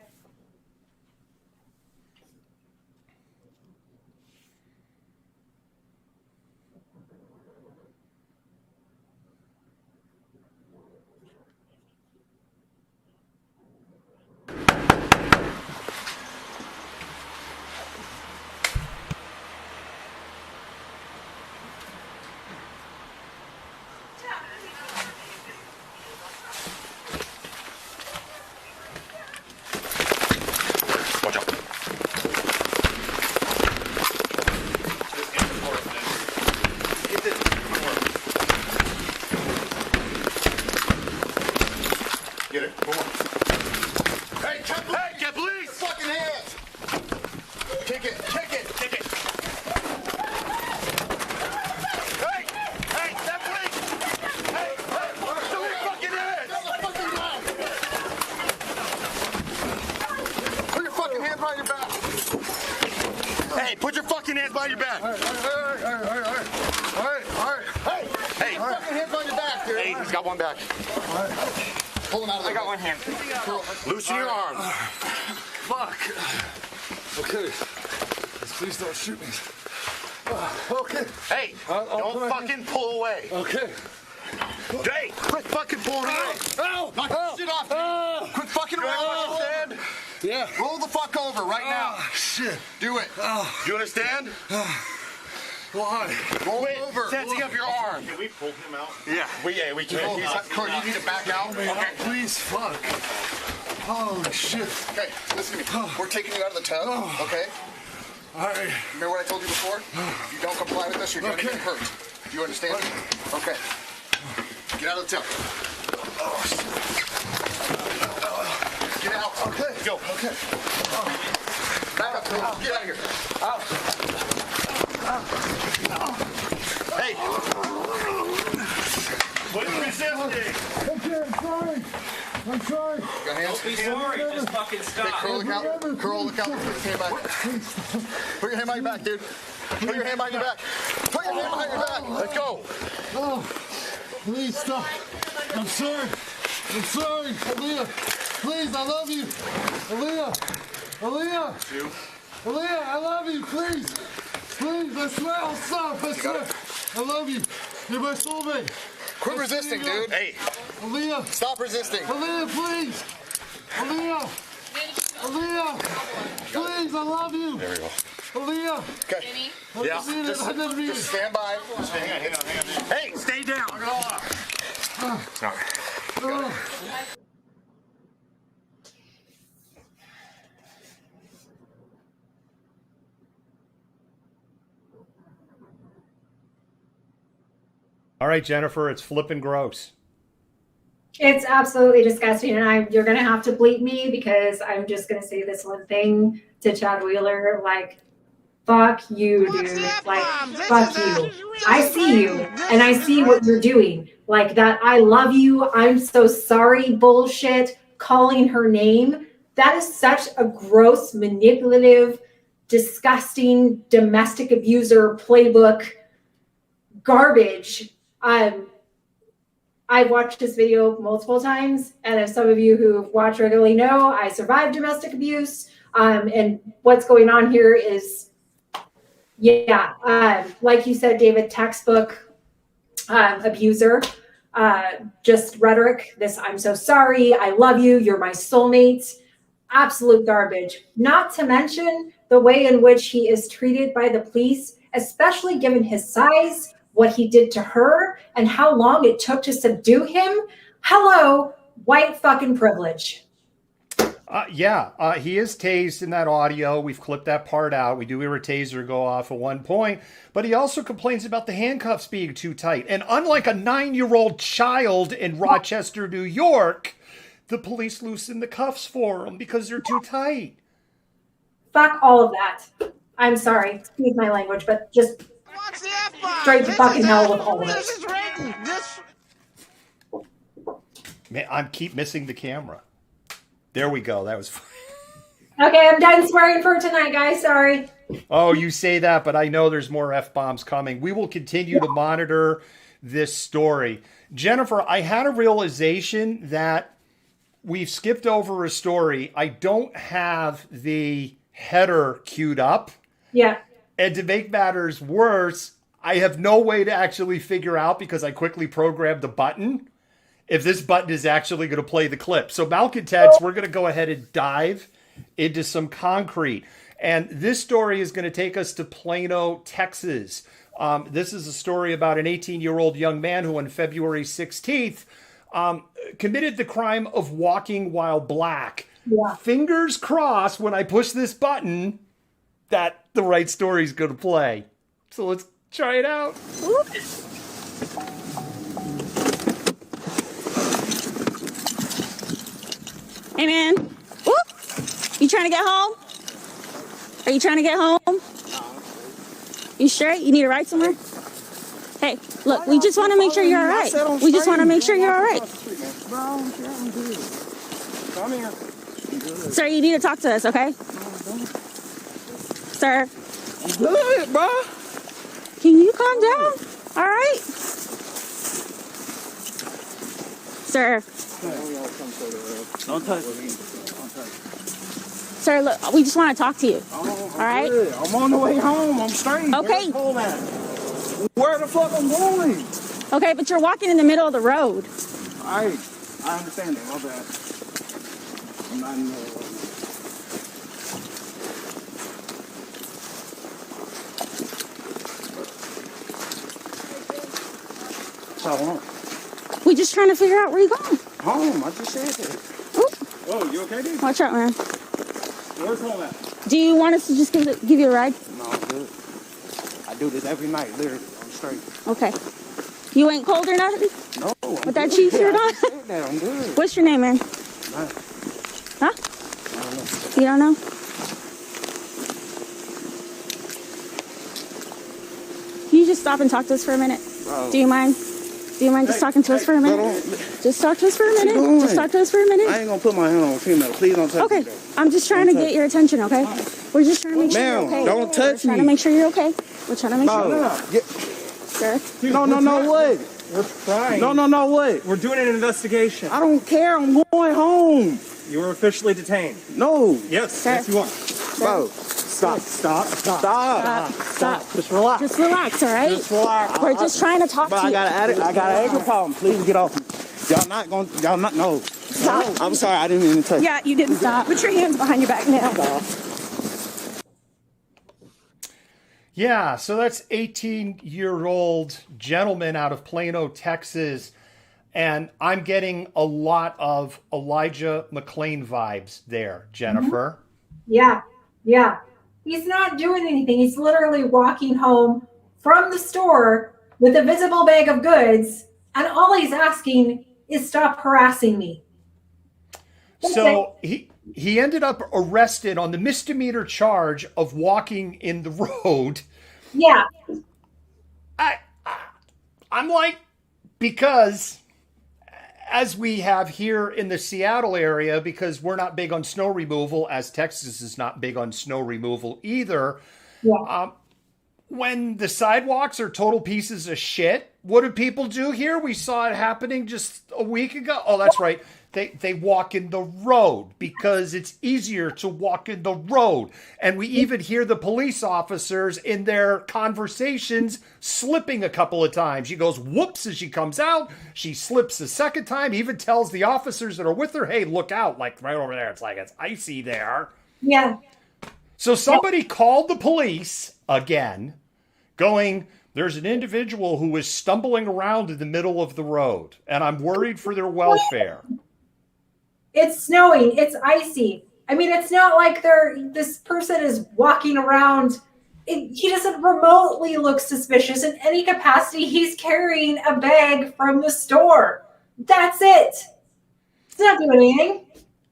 Hey, he's got one back. Pull him out of there. I got one hand. Loosen your arm. Fuck. Okay. Please don't shoot me. Okay. Hey, don't fucking pull away. Okay. Hey, quit fucking pulling away. Ow! Knock your shit off. Quit fucking around. Understand? Yeah. Roll the fuck over right now. Shit. Do it. Do you understand? Why? Roll over. Tensing up your arm. Can we pull him out? Yeah, we can. Kurt, you need to back out. Okay. Please, fuck. Holy shit. Okay, listen to me. We're taking you out of the tub, okay? All right. Remember what I told you before? If you don't comply with us, you're going to get hurt. Do you understand? Okay. Get out of the tub. Get out. Okay. Go. Okay. Back up. Get out of here. Hey. Quit resisting. Okay, I'm sorry. I'm sorry. Got hands? Don't be sorry. Just fucking stop. Hey, Curl, look out. Curl, look out. Put your hand back. Put your hand behind your back, dude. Put your hand behind your back. Put your hand behind your back. Let's go. Oh, please stop. I'm sorry. I'm sorry. Aaliyah, please, I love you. Aaliyah. Aaliyah. Aaliyah, I love you. Please. Please, I swear I'll stop. I swear. I love you. You're my soulmate. Quit resisting, dude. Hey. Aaliyah. Stop resisting. Aaliyah, please. Aaliyah. Aaliyah. Please, I love you. There we go. Aaliyah. Okay. Yeah. Just stand by. Hang on. Hey, stay down. Sorry. All right, Jennifer, it's flipping gross. It's absolutely disgusting, and you're going to have to bleep me because I'm just going to say this one thing to Chad Wheeler, like, fuck you, dude. Like, fuck you. I see you, and I see what you're doing. Like that I love you, I'm so sorry bullshit, calling her name. That is such a gross, manipulative, disgusting, domestic abuser playbook garbage. I've watched this video multiple times, and as some of you who watch regularly know, I survived domestic abuse. And what's going on here is, like you said, David, textbook abuser, just rhetoric. This I'm so sorry, I love you, you're my soulmate. Absolute garbage. Not to mention the way in which he is treated by the police, especially given his size, what he did to her, and how long it took to subdue him. Hello, white fucking privilege. He is tased in that audio. We've clipped that part out. We do hear a taser go off at one point, but he also complains about the handcuffs being too tight. And unlike a 9-year-old child in Rochester, New York, the police loosen the cuffs for him because they're too tight. Fuck all of that. I'm sorry, excuse my language, but just straight to fucking hell with all of it. Man, I keep missing the camera. There we go. That was Okay, I'm done swearing for tonight, guys. Sorry. Oh, you say that, but I know there's more F-bombs coming. We will continue to monitor this story. Jennifer, I had a realization that we've skipped over a story. I don't have the header queued up. Yeah. And to make matters worse, I have no way to actually figure out, because I quickly programmed the button, if this button is actually going to play the clip. So Malcontents, we're going to go ahead and dive into some concrete. And this story is going to take us to Plano, Texas. This is a story about an 18-year-old young man who on February 16th committed the crime of walking while black. Yeah. Fingers crossed when I push this button that the right story is going to play. So let's try it out. Hey, man. Whoop. You trying to get home? Are you trying to get home? You straight? You need a ride somewhere? Hey, look, we just want to make sure you're all right. We just want to make sure you're all right. Come here. Sir, you need to talk to us, okay? Sir. I'm good, bro. Can you calm down? All right? Sir. Don't touch me. Sir, look, we just want to talk to you. All right? Good. I'm on the way home. I'm straight. Okay. Where the fuck I'm going? Okay, but you're walking in the middle of the road. I understand that. My bad. I'm not in the middle of the road. What's all on? We just trying to figure out where you're going. Home. I just said that. Oh, you okay, dude? Watch out, man. Where's home at? Do you want us to just give you a ride? No, I'm good. I do this every night, literally. I'm straight. Okay. You ain't cold or nothing? No. With that cheap shirt on? I said that. I'm good. What's your name, man? Nah. Huh? I don't know. You don't know? Can you just stop and talk to us for a minute? Bro. Do you mind? Do you mind just talking to us for a minute? Just talk to us for a minute. Just talk to us for a minute. I ain't gonna put my hand on a female. Please don't touch me. Okay. I'm just trying to get your attention, okay? We're just trying to make sure you're okay. Don't touch me. We're trying to make sure you're okay. We're trying to make sure you're okay. Sir? No, what? We're trying. No, what? We're doing an investigation. I don't care. I'm going home. You were officially detained. No. Yes, Sir. yes you are. Bro. Stop. Just relax. Just relax, all right? Just relax. We're just trying to talk to you. I got an anger problem. Please get off me. Y'all not, no. Stop. I'm sorry, I didn't mean to touch you. Yeah, you didn't stop. Put your hands behind your back now. Yeah, so that's 18-year-old gentleman out of Plano, Texas. And I'm getting a lot of Elijah McClain vibes there, Jennifer. Yeah. He's not doing anything. He's literally walking home from the store with a visible bag of goods, and all he's asking is stop harassing me. So he ended up arrested on the misdemeanor charge of walking in the road. Yeah. I'm like, because as we have here in the Seattle area, because we're not big on snow removal, as Texas is not big on snow removal either. Yeah. When the sidewalks are total pieces of shit, what do people do here? We saw it happening just a week ago. Oh, that's right. They walk in the road because it's easier to walk in the road. And we even hear the police officers in their conversations slipping a couple of times. She goes, whoops, as she comes out. She slips a second time, even tells the officers that are with her, hey, look out, like right over there. It's like, it's icy there. Yeah. So somebody called the police again, going, there's an individual who is stumbling around in the middle of the road, and I'm worried for their welfare. It's snowing. It's icy. I mean, it's not like this person is walking around. He doesn't remotely look suspicious in any capacity. He's carrying a bag from the store. That's it. It's not doing anything.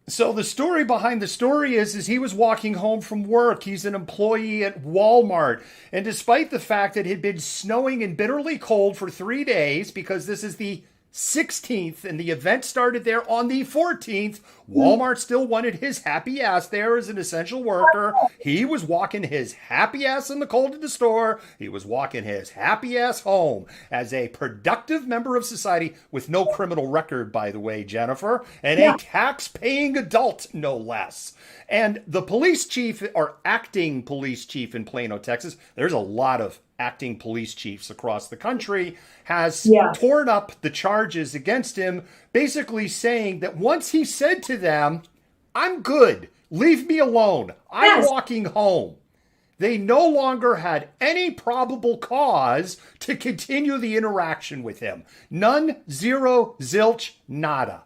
So the story behind the story is he was walking home from work. He's an employee at Walmart. And despite the fact that it had been snowing and bitterly cold for 3 days, because this is the 16th and the event started there on the 14th, Walmart still wanted his happy ass there as an essential worker. He was walking his happy ass in the cold of the store. He was walking his happy ass home as a productive member of society with no criminal record, by the way, Jennifer, and a tax-paying adult, no less. And the police chief, or acting police chief in Plano, Texas, there's a lot of acting police chiefs across the country, has torn up the charges against him, basically saying that once he said to them, I'm good, leave me alone, I'm walking home, they no longer had any probable cause to continue the interaction with him. None, zero, zilch, nada.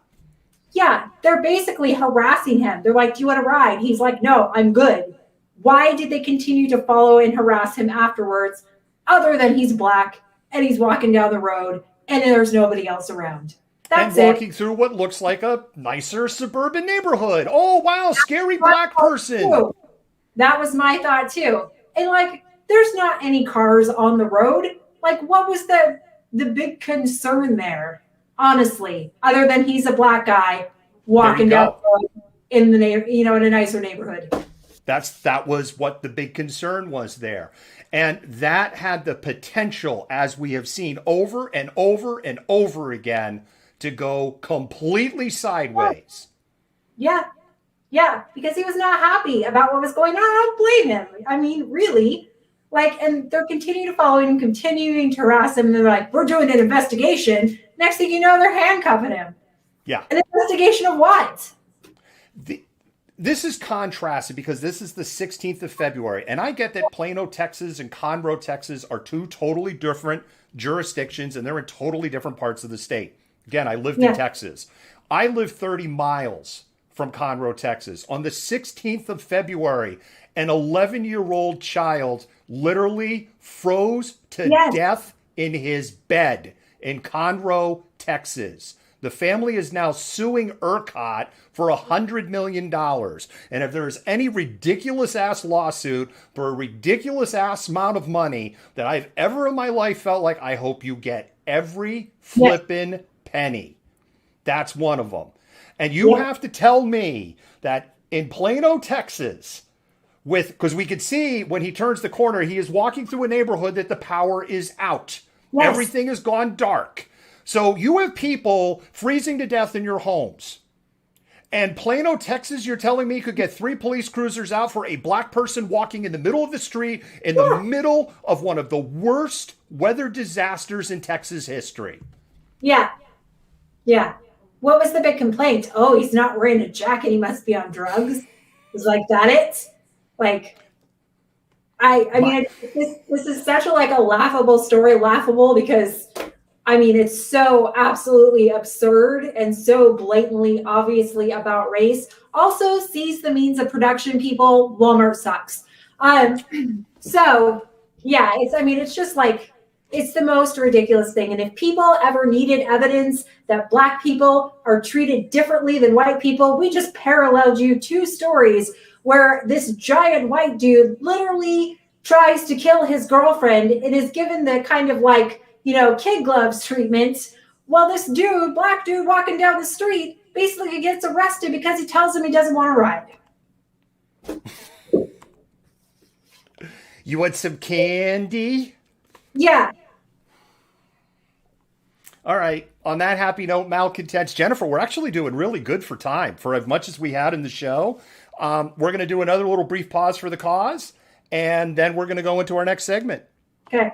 Yeah, they're basically harassing him. They're like, do you want to ride? He's like, no, I'm good. Why did they continue to follow and harass him afterwards, other than he's black and he's walking down the road and there's nobody else around? That's and walking through what looks like a nicer suburban neighborhood. Oh, wow, scary black person. That was my thought too. And like, there's not any cars on the road. Like, what was the big concern there? Honestly, other than he's a black guy walking down the road in the in a nicer neighborhood. That was what the big concern was there. And that had the potential, as we have seen over and over and over again, to go completely sideways. Yeah. Yeah, because he was not happy about what was going on. I don't blame him. I mean, really. Like, and they're continuing to follow him, continuing to harass him. And they're like, we're doing an investigation. Next thing you know, they're handcuffing him. Yeah. An investigation of what? This is contrasted because this is the 16th of February. And I get that Plano, Texas and Conroe, Texas are two totally different jurisdictions and they're in totally different parts of the state. Again, I lived in Texas. I live 30 miles from Conroe, Texas. On the 16th of February, an 11-year-old child literally froze to death in his bed in Conroe, Texas. The family is now suing ERCOT for $100 million. And if there's any ridiculous-ass lawsuit for a ridiculous-ass amount of money that I've ever in my life felt like, I hope you get every flippin' penny. That's one of them. And you have to tell me that in Plano, Texas, because we could see when he turns the corner, he is walking through a neighborhood that the power is out. Yes. Everything has gone dark. So you have people freezing to death in your homes. And Plano, Texas, you're telling me could get 3 police cruisers out for a black person walking in the middle of the street in the middle of one of the worst weather disasters in Texas history. Yeah. Yeah. What was the big complaint? Oh, he's not wearing a jacket. He must be on drugs. It was like, that it? Like, I mean, this is such a laughable story. Laughable because, I mean, it's so absolutely absurd and so blatantly, obviously about race. Also sees the means of production, people. Walmart sucks. So yeah, it's just like, it's the most ridiculous thing. And if people ever needed evidence that black people are treated differently than white people, we just paralleled you 2 stories where this giant white dude literally tries to kill his girlfriend and is given the kind of kid gloves treatment, while this dude, black dude walking down the street, basically gets arrested because he tells him he doesn't want to ride. You want some candy? Yeah. All right. On that happy note, Malcontents, Jennifer, we're actually doing really good for time for as much as we had in the show. We're going to do another little brief pause for the cause, and then we're going to go into our next segment. Okay.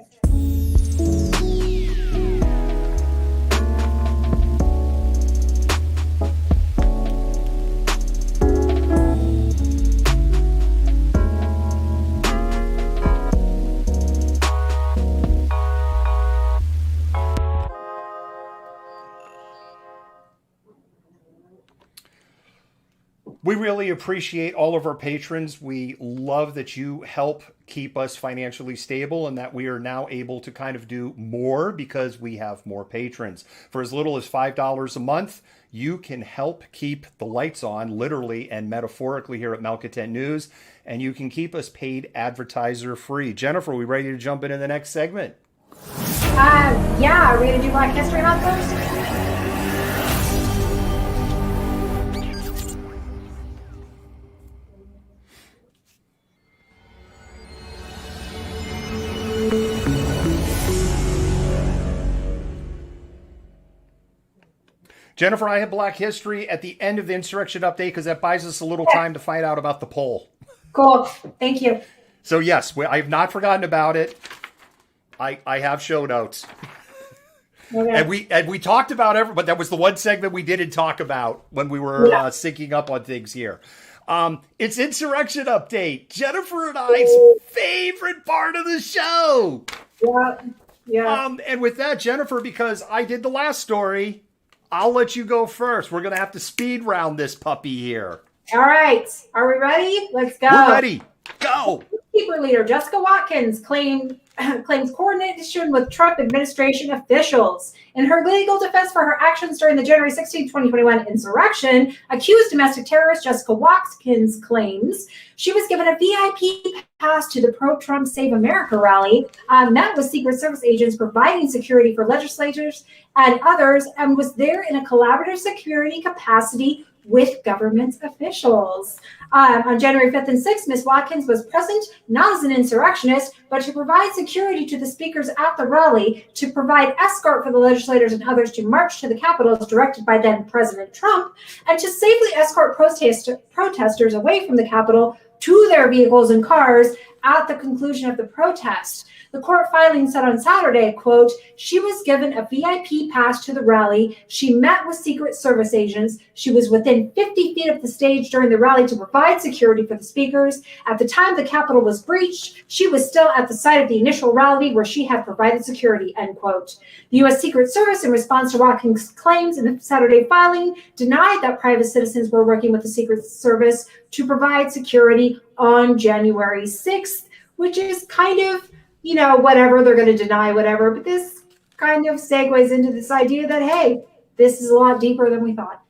We really appreciate all of our patrons. We love that you help keep us financially stable and that we are now able to kind of do more because we have more patrons. For as little as $5 a month, you can help keep the lights on, literally and metaphorically, here at Malcontent News, and you can keep us paid advertiser free. Jennifer, are we ready to jump into the next segment? Yeah, are we going to do Black History Month first? Jennifer, I have Black History at the end of the insurrection update because that buys us a little time to find out about the poll. Cool. Thank you. So yes, I have not forgotten about it. I have show notes. Okay. And we talked about but that was the one segment we didn't talk about when we were syncing up on things here. It's insurrection update. Jennifer and I's favorite part of the show. Yeah. And with that, Jennifer, because I did the last story, I'll let you go first. We're going to have to speed round this puppy here. All right. Are we ready? Let's go. We're ready. Go. Keeper leader Jessica Watkins claims coordination with Trump administration officials. In her legal defense for her actions during the January 16, 2021 insurrection, accused domestic terrorist Jessica Watkins claims she was given a VIP pass to the pro-Trump Save America rally, met with Secret Service agents providing security for legislators and others, and was there in a collaborative security capacity with government officials. On January 5th and 6th, Ms. Watkins was present, not as an insurrectionist, but to provide security to the speakers at the rally, to provide escort for the legislators and others to march to the Capitol as directed by then President Trump, and to safely escort protesters away from the Capitol to their vehicles and cars at the conclusion of the protest. The court filing said on Saturday, quote, she was given a VIP pass to the rally. She met with Secret Service agents. She was within 50 feet of the stage during the rally to provide security for the speakers. At the time the Capitol was breached, she was still at the site of the initial rally where she had provided security, end quote. The U.S. Secret Service, in response to Watkins' claims in the Saturday filing, denied that private citizens were working with the Secret Service to provide security on January 6th, which is kind of, you know, whatever, they're going to deny whatever, but this kind of segues into this idea that, hey, this is a lot deeper than we thought.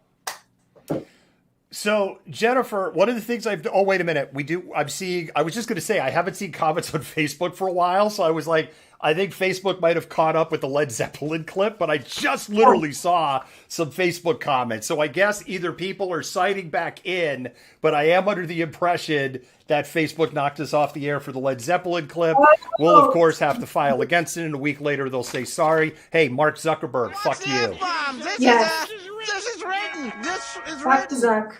So, Jennifer, one of the things oh, wait a minute. I was just going to say, I haven't seen comments on Facebook for a while. So I was like, I think Facebook might have caught up with the Led Zeppelin clip, but I just literally saw some Facebook comments. So I guess either people are signing back in, but I am under the impression that Facebook knocked us off the air for the Led Zeppelin clip. We'll, of course, have to file against it, and a week later they'll say sorry. Hey, Mark Zuckerberg, fuck you. This is written. This is written.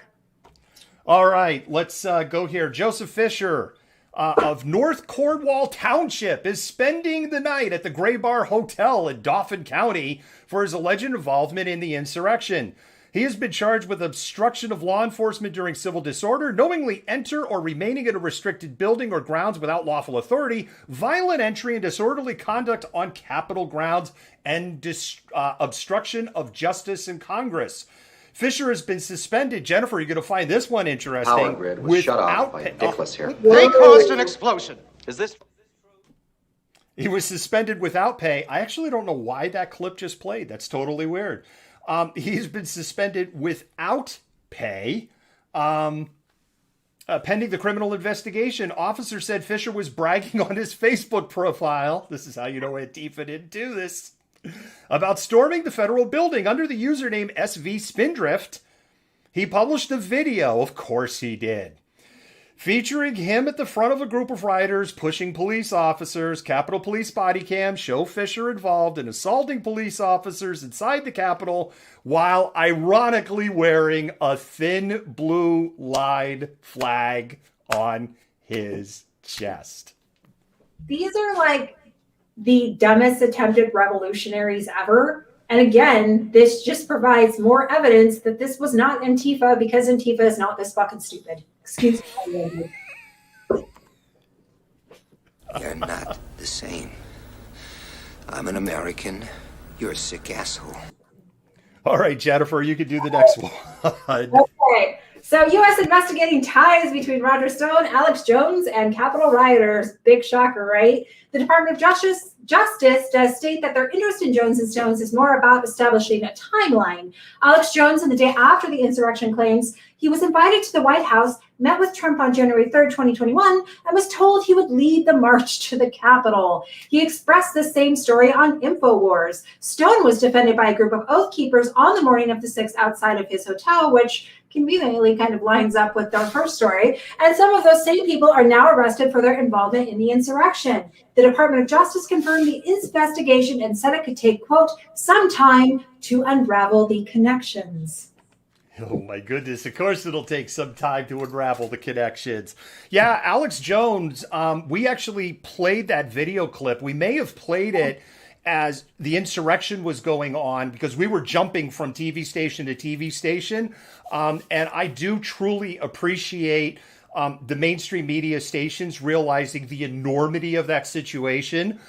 All right, let's go here. Joseph Fisher of North Cornwall Township is spending the night at the Gray Bar Hotel in Dauphin County for his alleged involvement in the insurrection. He has been charged with obstruction of law enforcement during civil disorder, knowingly enter or remaining in a restricted building or grounds without lawful authority, violent entry and disorderly conduct on Capitol grounds, and obstruction of justice in Congress. Fisher has been suspended. Jennifer, you're going to find this one interesting. Power grid was shut off by Dickless here. They caused an explosion. Is this? He was suspended without pay. I actually don't know why that clip just played. That's totally weird. He's been suspended without pay. Pending the criminal investigation, officers said Fisher was bragging on his Facebook profile. This is how you know Antifa didn't do this. About storming the federal building under the username SV Spindrift. He published a video, of course he did, featuring him at the front of a group of rioters pushing police officers. Capitol Police body cam show Fisher involved in assaulting police officers inside the Capitol while ironically wearing a thin blue line flag on his chest. These are like the dumbest attempted revolutionaries ever. And again, this just provides more evidence that this was not Antifa, because Antifa is not this fucking stupid. Excuse me. You're not the same. I'm an American. You're a sick asshole. All right, Jennifer, you can do the next one. Okay. So, U.S. investigating ties between Roger Stone, Alex Jones, and Capitol rioters. Big shocker, right? The Department of Justice does state that their interest in Jones and Stones is more about establishing a timeline. Alex Jones, in the day after the insurrection, claims he was invited to the White House, met with Trump on January 3rd, 2021, and was told he would lead the march to the Capitol. He expressed the same story on InfoWars. Stone was defended by a group of Oath Keepers on the morning of the 6th outside of his hotel, which conveniently kind of lines up with our first story. And some of those same people are now arrested for their involvement in the insurrection. The Department of Justice confirmed the investigation and said it could take, quote, some time to unravel the connections. Oh my goodness. Of course it'll take some time to unravel the connections. Yeah, Alex Jones, we actually played that video clip. We may have played it as the insurrection was going on because we were jumping from TV station to TV station. And I do truly appreciate the mainstream media stations realizing the enormity of that situation.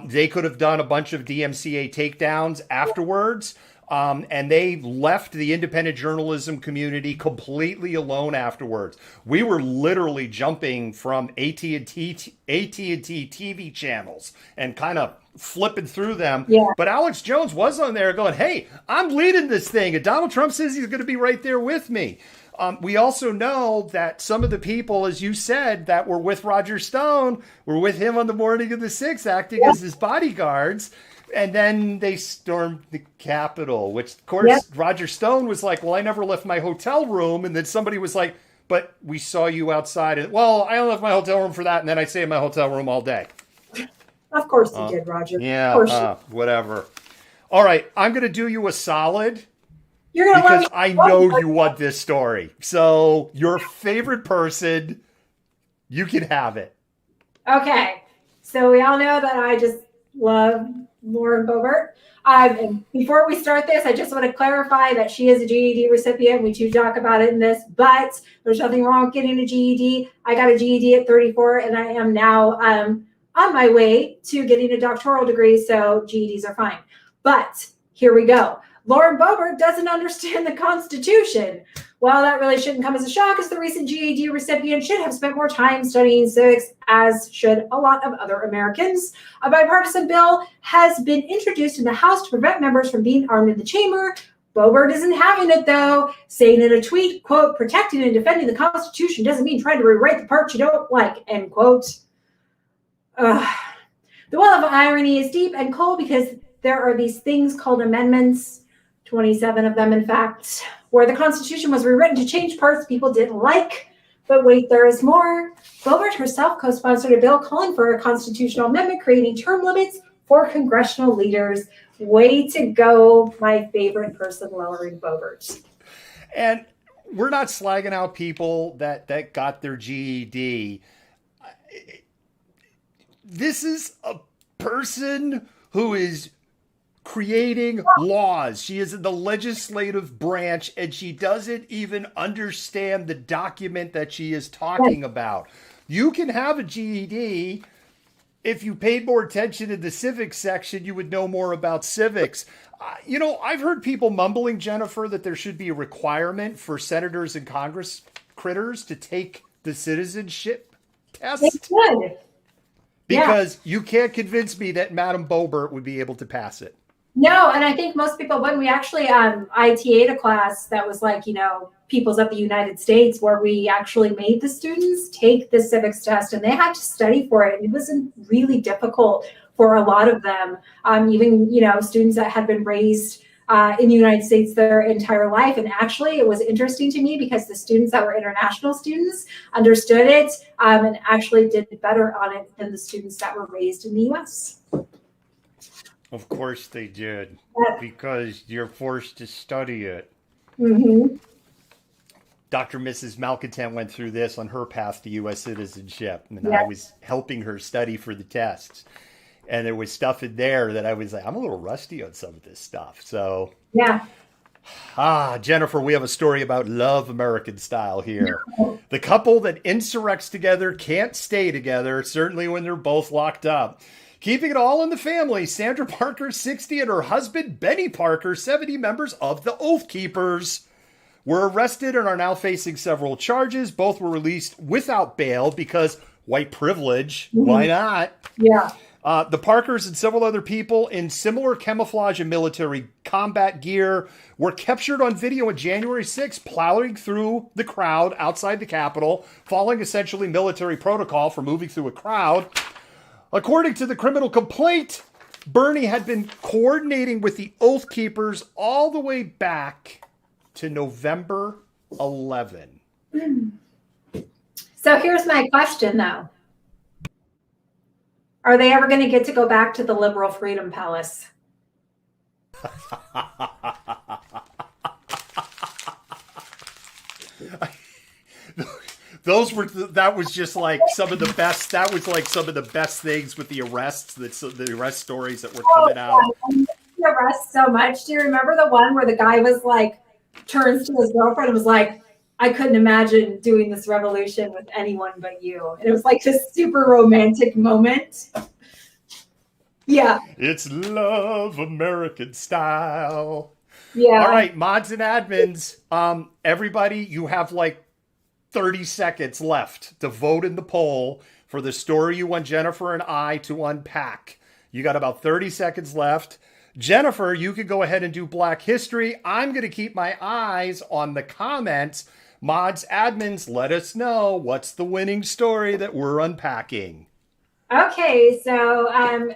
They could have done a bunch of DMCA takedowns afterwards. And they left the independent journalism community completely alone afterwards. We were literally jumping from AT&T TV channels and kind of flipping through them. Yeah. But Alex Jones was on there going, hey, I'm leading this thing. And Donald Trump says he's going to be right there with me. We also know that some of the people, as you said, that were with Roger Stone were with him on the morning of the 6th, acting as his bodyguards. And then they stormed the Capitol, which, of course, Roger Stone was like, well, I never left my hotel room. And then somebody was like, but we saw you outside. And, well, I only left my hotel room for that. And then I stay in my hotel room all day. Of course you did, Roger. Yeah, whatever. All right, I'm going to do you a solid. You're gonna because I know you want this story. So your favorite person, you can have it. Okay. So we all know that I just love Lauren Boebert. And before we start this, I just want to clarify that she is a GED recipient. We do talk about it in this, but there's nothing wrong with getting a GED. I got a GED at 34, and I am now on my way to getting a doctoral degree, so GEDs are fine. But here we go. Lauren Boebert doesn't understand the Constitution. Well, that really shouldn't come as a shock, as the recent GED recipient should have spent more time studying civics, as should a lot of other Americans. A bipartisan bill has been introduced in the House to prevent members from being armed in the chamber. Boebert isn't having it, though, saying in a tweet, quote, protecting and defending the Constitution doesn't mean trying to rewrite the parts you don't like, end quote. The well of irony is deep and cold because there are these things called amendments, 27 of them, in fact, where the Constitution was rewritten to change parts people didn't like. But wait, there is more. Boebert herself co-sponsored a bill calling for a constitutional amendment creating term limits for congressional leaders. Way to go, my favorite person, Lauren Boebert. And we're not slagging out people that got their GED. This is a person who is creating laws. She is in the legislative branch, and she doesn't even understand the document that she is talking about. You can have a GED. If you paid more attention in the civics section, you would know more about civics. I've heard people mumbling, Jennifer, that there should be a requirement for senators and Congress critters to take the citizenship test. They should. Because you can't convince me that Madam Boebert would be able to pass it. No, and I think most people, when we actually ITA'd a class that was like, Peoples of the United States, where we actually made the students take the civics test, and they had to study for it. It was really difficult for a lot of them, even, students that had been raised in the United States their entire life. And actually, it was interesting to me because the students that were international students understood it and actually did better on it than the students that were raised in the U.S. Of course they did, because you're forced to study it. Mm-hmm. Dr. and Mrs. Malcontent went through this on her path to U.S. citizenship, and I was helping her study for the tests. And there was stuff in there that I was like, I'm a little rusty on some of this stuff. So, Jennifer, we have a story about love American style here. The couple that insurrects together can't stay together, certainly when they're both locked up. Keeping it all in the family, Sandra Parker, 60, and her husband, Benny Parker, 70, members of the Oath Keepers, were arrested and are now facing several charges. Both were released without bail because white privilege. Mm-hmm. Why not? Yeah. The Parkers and several other people in similar camouflage and military combat gear were captured on video on January 6th, plowing through the crowd outside the Capitol, following essentially military protocol for moving through a crowd. According to the criminal complaint, Bernie had been coordinating with the Oath Keepers all the way back to November 11. So here's my question, though. Are they ever going to get to go back to the liberal freedom palace? That was just like some of the best. That was like some of the best things with the arrests. The arrest stories that were coming out. The arrests so much. Do you remember the one where the guy was like, turns to his girlfriend and was like, I couldn't imagine doing this revolution with anyone but you. And it was like this super romantic moment. Yeah. It's love American style. Yeah. All right, mods and admins. Everybody, you have like 30 seconds left to vote in the poll for the story you want Jennifer and I to unpack. You got about 30 seconds left. Jennifer, you can go ahead and do Black History. I'm going to keep my eyes on the comments. Mods, admins, let us know what's the winning story that we're unpacking. Okay, so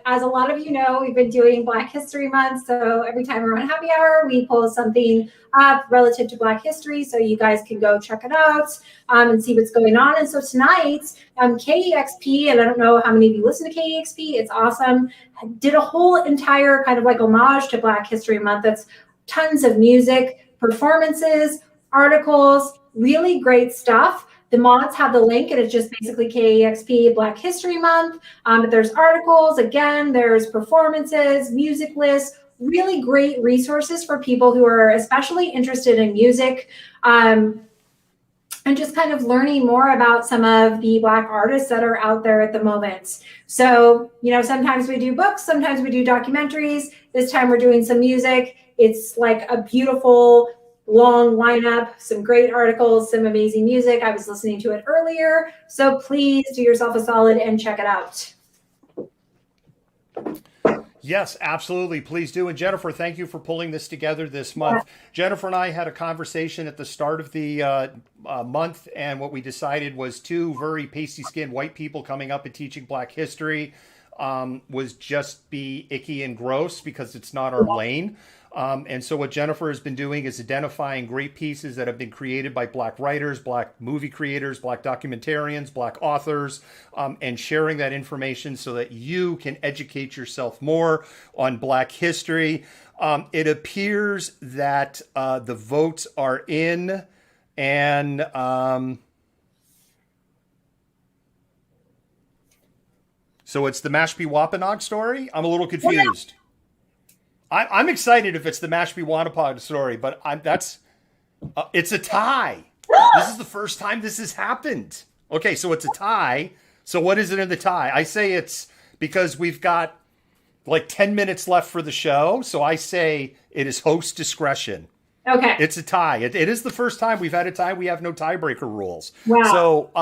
as a lot of you know, we've been doing Black History Month. So every time we're on happy hour, we pull something up relative to Black history. So you guys can go check it out and see what's going on. And so tonight, KEXP, and I don't know how many of you listen to KEXP, it's awesome, did a whole entire kind of like homage to Black History Month. That's tons of music, performances, articles, really great stuff. The mods have the link, and it's just basically KEXP Black History Month. But there's articles, again, there's performances, music lists, really great resources for people who are especially interested in music and just kind of learning more about some of the Black artists that are out there at the moment. So, you know, sometimes we do books, sometimes we do documentaries. This time we're doing some music. It's like a beautiful long lineup, some great articles, some amazing music. I was listening to it earlier, so please do yourself a solid and check it out. Yes, absolutely. Please do. And Jennifer, thank you for pulling this together this month. Jennifer and I had a conversation at the start of the month, and what we decided was two very pasty-skinned white people coming up and teaching Black history was just be icky and gross because it's not our lane. And so what Jennifer has been doing is identifying great pieces that have been created by Black writers, Black movie creators, Black documentarians, Black authors, and sharing that information so that you can educate yourself more on Black history. It appears that the votes are in, and so it's the Mashpee Wampanoag story. I'm a little confused. I'm excited if it's the Mashpee Wampanoag story, but it's a tie. This is the first time this has happened. Okay, so it's a tie. So what is it in the tie? I say it's because we've got like 10 minutes left for the show. So I say it is host discretion. Okay. It's a tie. It is the first time we've had a tie. We have no tiebreaker rules. Wow. So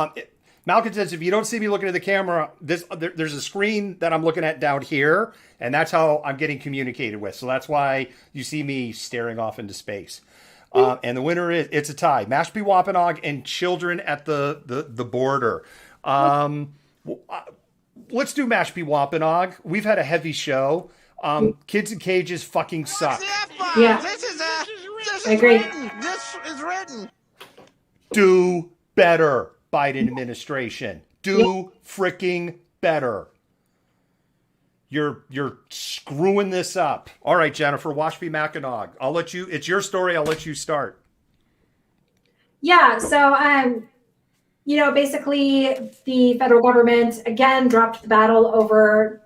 Malcontent, if you don't see me looking at the camera, there's a screen that I'm looking at down here, and that's how I'm getting communicated with. So that's why you see me staring off into space. And the winner it's a tie. Mashpee Wampanoag and Children at the Border. Let's do Mashpee Wampanoag. We've had a heavy show. Kids in cages fucking suck. Yeah. I agree. This is written. Do better, Biden administration. Do freaking better. You're screwing this up. All right, Jennifer, Mashpee Wampanoag. I'll let you. It's your story. I'll let you start. Yeah. So you know, basically the federal government again dropped the battle over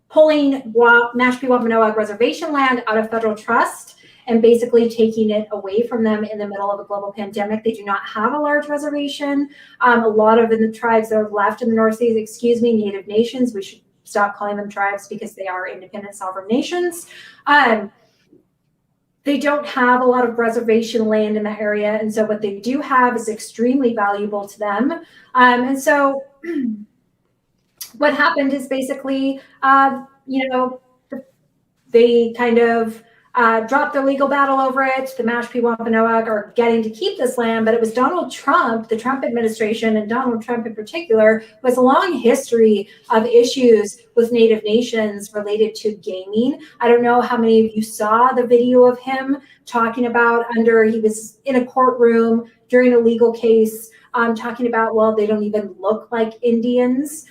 pulling Mashpee Wampanoag reservation land out of federal trust and basically taking it away from them in the middle of a global pandemic. They do not have a large reservation. A lot of the tribes that are left in the Northeast, Native nations, we should stop calling them tribes because they are independent sovereign nations. They don't have a lot of reservation land in that area. And so what they do have is extremely valuable to them. And so what happened is basically, you know, they kind of dropped their legal battle over it. The Mashpee Wampanoag are getting to keep this land, but it was Donald Trump, the Trump administration, and Donald Trump in particular, who has a long history of issues with Native nations related to gaming. I don't know how many of you saw the video of him talking about he was in a courtroom during a legal case, talking about, well, they don't even look like Indians.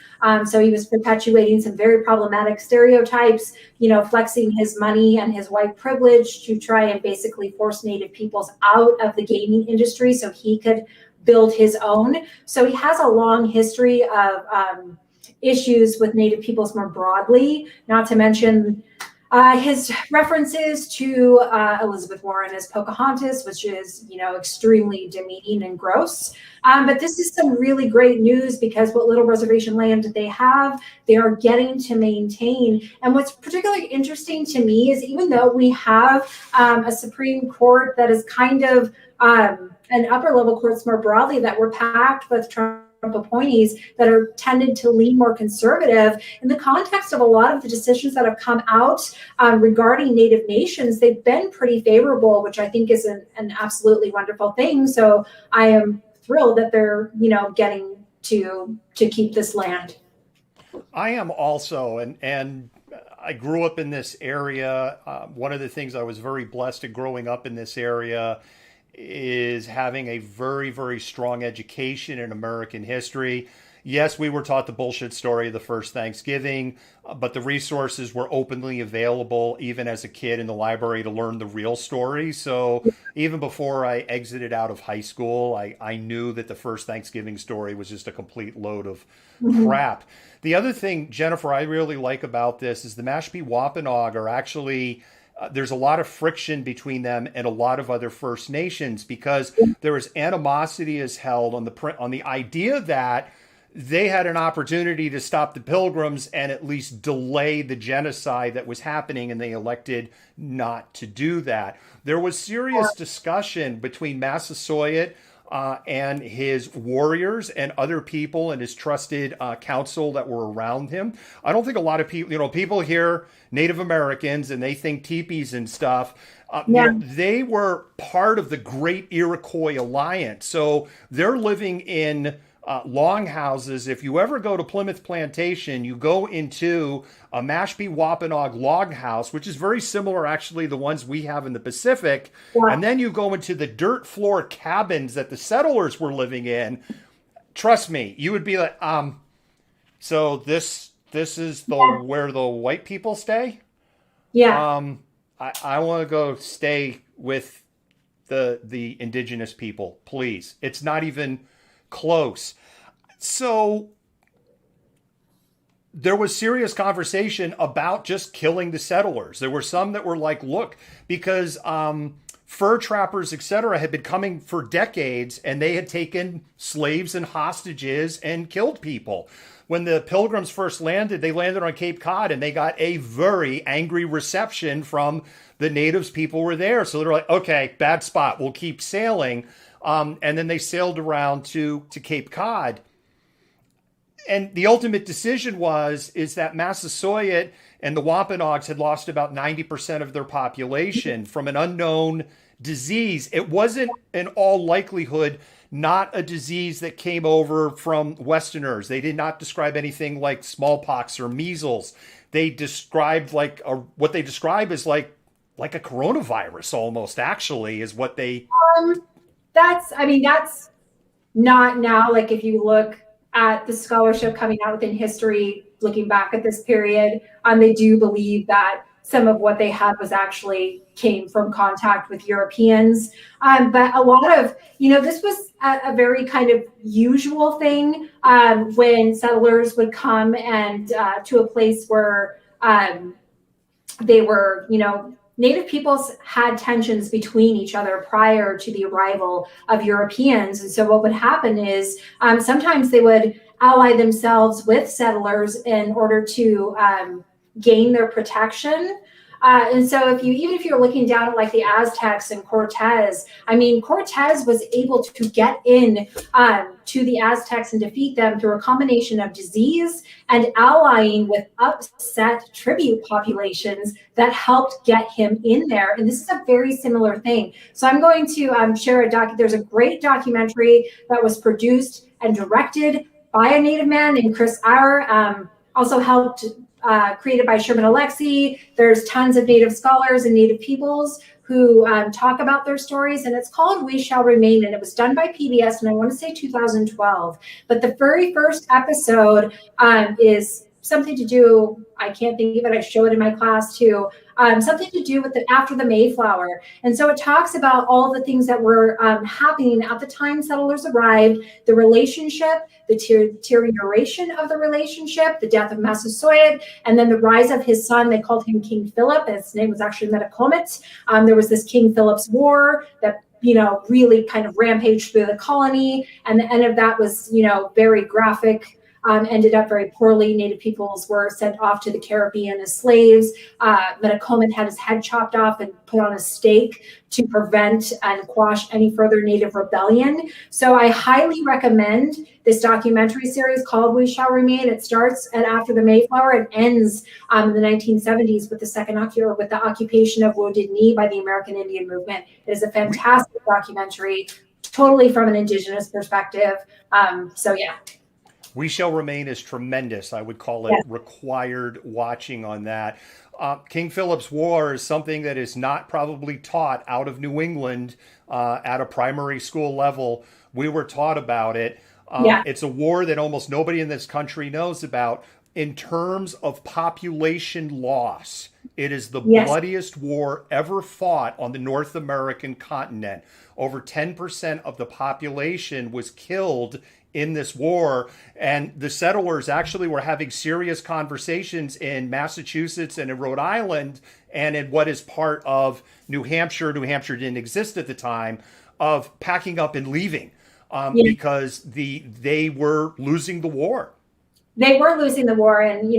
So he was perpetuating some very problematic stereotypes, you know, flexing his money and his white privilege to try and basically force Native peoples out of the gaming industry so he could build his own. So he has a long history of issues with Native peoples more broadly, not to mention his references to Elizabeth Warren as Pocahontas, which is, you know, extremely demeaning and gross. But this is some really great news because what little reservation land they have, they are getting to maintain. And what's particularly interesting to me is even though we have a Supreme Court that is kind of an upper level courts more broadly that were packed with Trump appointees that are tended to lean more conservative. In the context of a lot of the decisions that have come out regarding Native nations, they've been pretty favorable, which I think is an absolutely wonderful thing. So I am thrilled that they're, getting to keep this land. I am also, and I grew up in this area. One of the things I was very blessed at growing up in this area is having a very, very strong education in American history. Yes, we were taught the bullshit story of the first Thanksgiving, but the resources were openly available even as a kid in the library to learn the real story. So even before I exited out of high school, I knew that the first Thanksgiving story was just a complete load of crap. The other thing, Jennifer, I really like about this is the Mashpee Wampanoag are actually... there's a lot of friction between them and a lot of other First Nations because there was animosity as held on the idea that they had an opportunity to stop the Pilgrims and at least delay the genocide that was happening, and they elected not to do that. There was serious discussion between Massasoit and his warriors and other people and his trusted council that were around him. I don't think a lot of people, people hear Native Americans and they think teepees and stuff. They were part of the Great Iroquois Alliance. So they're living in longhouses. If you ever go to Plymouth Plantation, you go into a Mashpee Wampanoag log house, which is very similar, actually, the ones we have in the Pacific. Yeah. And then you go into the dirt floor cabins that the settlers were living in. Trust me, you would be like, so this is where the white people stay? Yeah. I want to go stay with the indigenous people, please. It's not even close. So there was serious conversation about just killing the settlers. There were some that were like, look, because fur trappers, etc., had been coming for decades and they had taken slaves and hostages and killed people. When the Pilgrims first landed, they landed on Cape Cod and they got a very angry reception from the natives. People were there. So they're like, okay, bad spot. We'll keep sailing. And then they sailed around to Cape Cod. And the ultimate decision is that Massasoit and the Wampanoags had lost about 90% of their population from an unknown disease. It wasn't in all likelihood not a disease that came over from Westerners. They did not describe anything like smallpox or measles. They described what they describe as like a coronavirus almost, actually, is what they... That's not now. Like if you look at the scholarship coming out within history, looking back at this period, they do believe that some of what they had was actually came from contact with Europeans. But a lot of, this was a very kind of usual thing when settlers would come and to a place where they were, Native peoples had tensions between each other prior to the arrival of Europeans. And so what would happen is sometimes they would ally themselves with settlers in order to gain their protection. And so even if you're looking down at like the Aztecs and Cortez, Cortez was able to get in to the Aztecs and defeat them through a combination of disease and allying with upset tribute populations that helped get him in there. And this is a very similar thing. So I'm going to share there's a great documentary that was produced and directed by a Native man named Chris Eyre, also helped created by Sherman Alexie. There's tons of Native scholars and Native peoples who talk about their stories, and it's called We Shall Remain, and it was done by PBS, and I want to say 2012. But the very first episode is something to do, I can't think of it, I show it in my class too, something to do with after the Mayflower. And so it talks about all the things that were happening at the time settlers arrived, the relationship, the deterioration of the relationship, the death of Massasoit, and then the rise of his son. They called him King Philip. His name was actually Malcontentment. There was this King Philip's War that really kind of rampaged through the colony. And the end of that was, very graphic ended up very poorly. Native peoples were sent off to the Caribbean as slaves. Malcontentment had his head chopped off and put on a stake to prevent and quash any further Native rebellion. So I highly recommend this documentary series called We Shall Remain. It starts at after the Mayflower and ends in the 1970s with the occupation of Wounded Knee by the American Indian Movement. It is a fantastic documentary, totally from an indigenous perspective. So yeah. We Shall Remain is tremendous. I would call it required watching on that. King Philip's War is something that is not probably taught out of New England at a primary school level. We were taught about it. It's a war that almost nobody in this country knows about. In terms of population loss, it is the bloodiest war ever fought on the North American continent. Over 10% of the population was killed in this war, and the settlers actually were having serious conversations in Massachusetts and in Rhode Island and in what is part of New Hampshire. New Hampshire didn't exist at the time, of packing up and leaving because they were losing the war. They were losing the war, and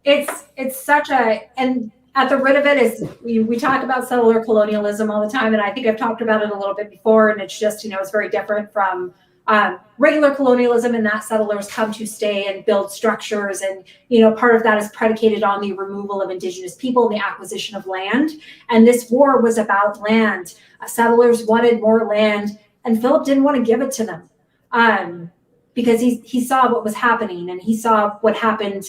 it's such and at the root of it is we talk about settler colonialism all the time, and I think I've talked about it a little bit before, and it's just it's very different from regular colonialism in that settlers come to stay and build structures, and part of that is predicated on the removal of indigenous people and the acquisition of land. And this war was about land. Settlers wanted more land, and Philip didn't want to give it to them because he saw what was happening, and he saw what happened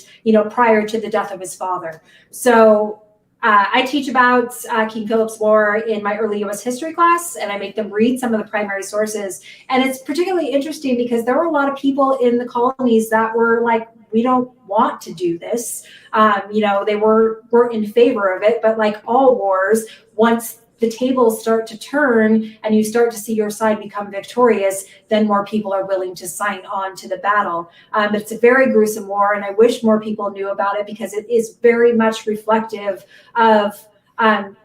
prior to the death of his father. So I teach about King Philip's War in my early U.S. history class, and I make them read some of the primary sources. And it's particularly interesting because there were a lot of people in the colonies that were like, we don't want to do this. They were in favor of it, but like all wars, once the tables start to turn and you start to see your side become victorious, then more people are willing to sign on to the battle. It's a very gruesome war, and I wish more people knew about it because it is very much reflective of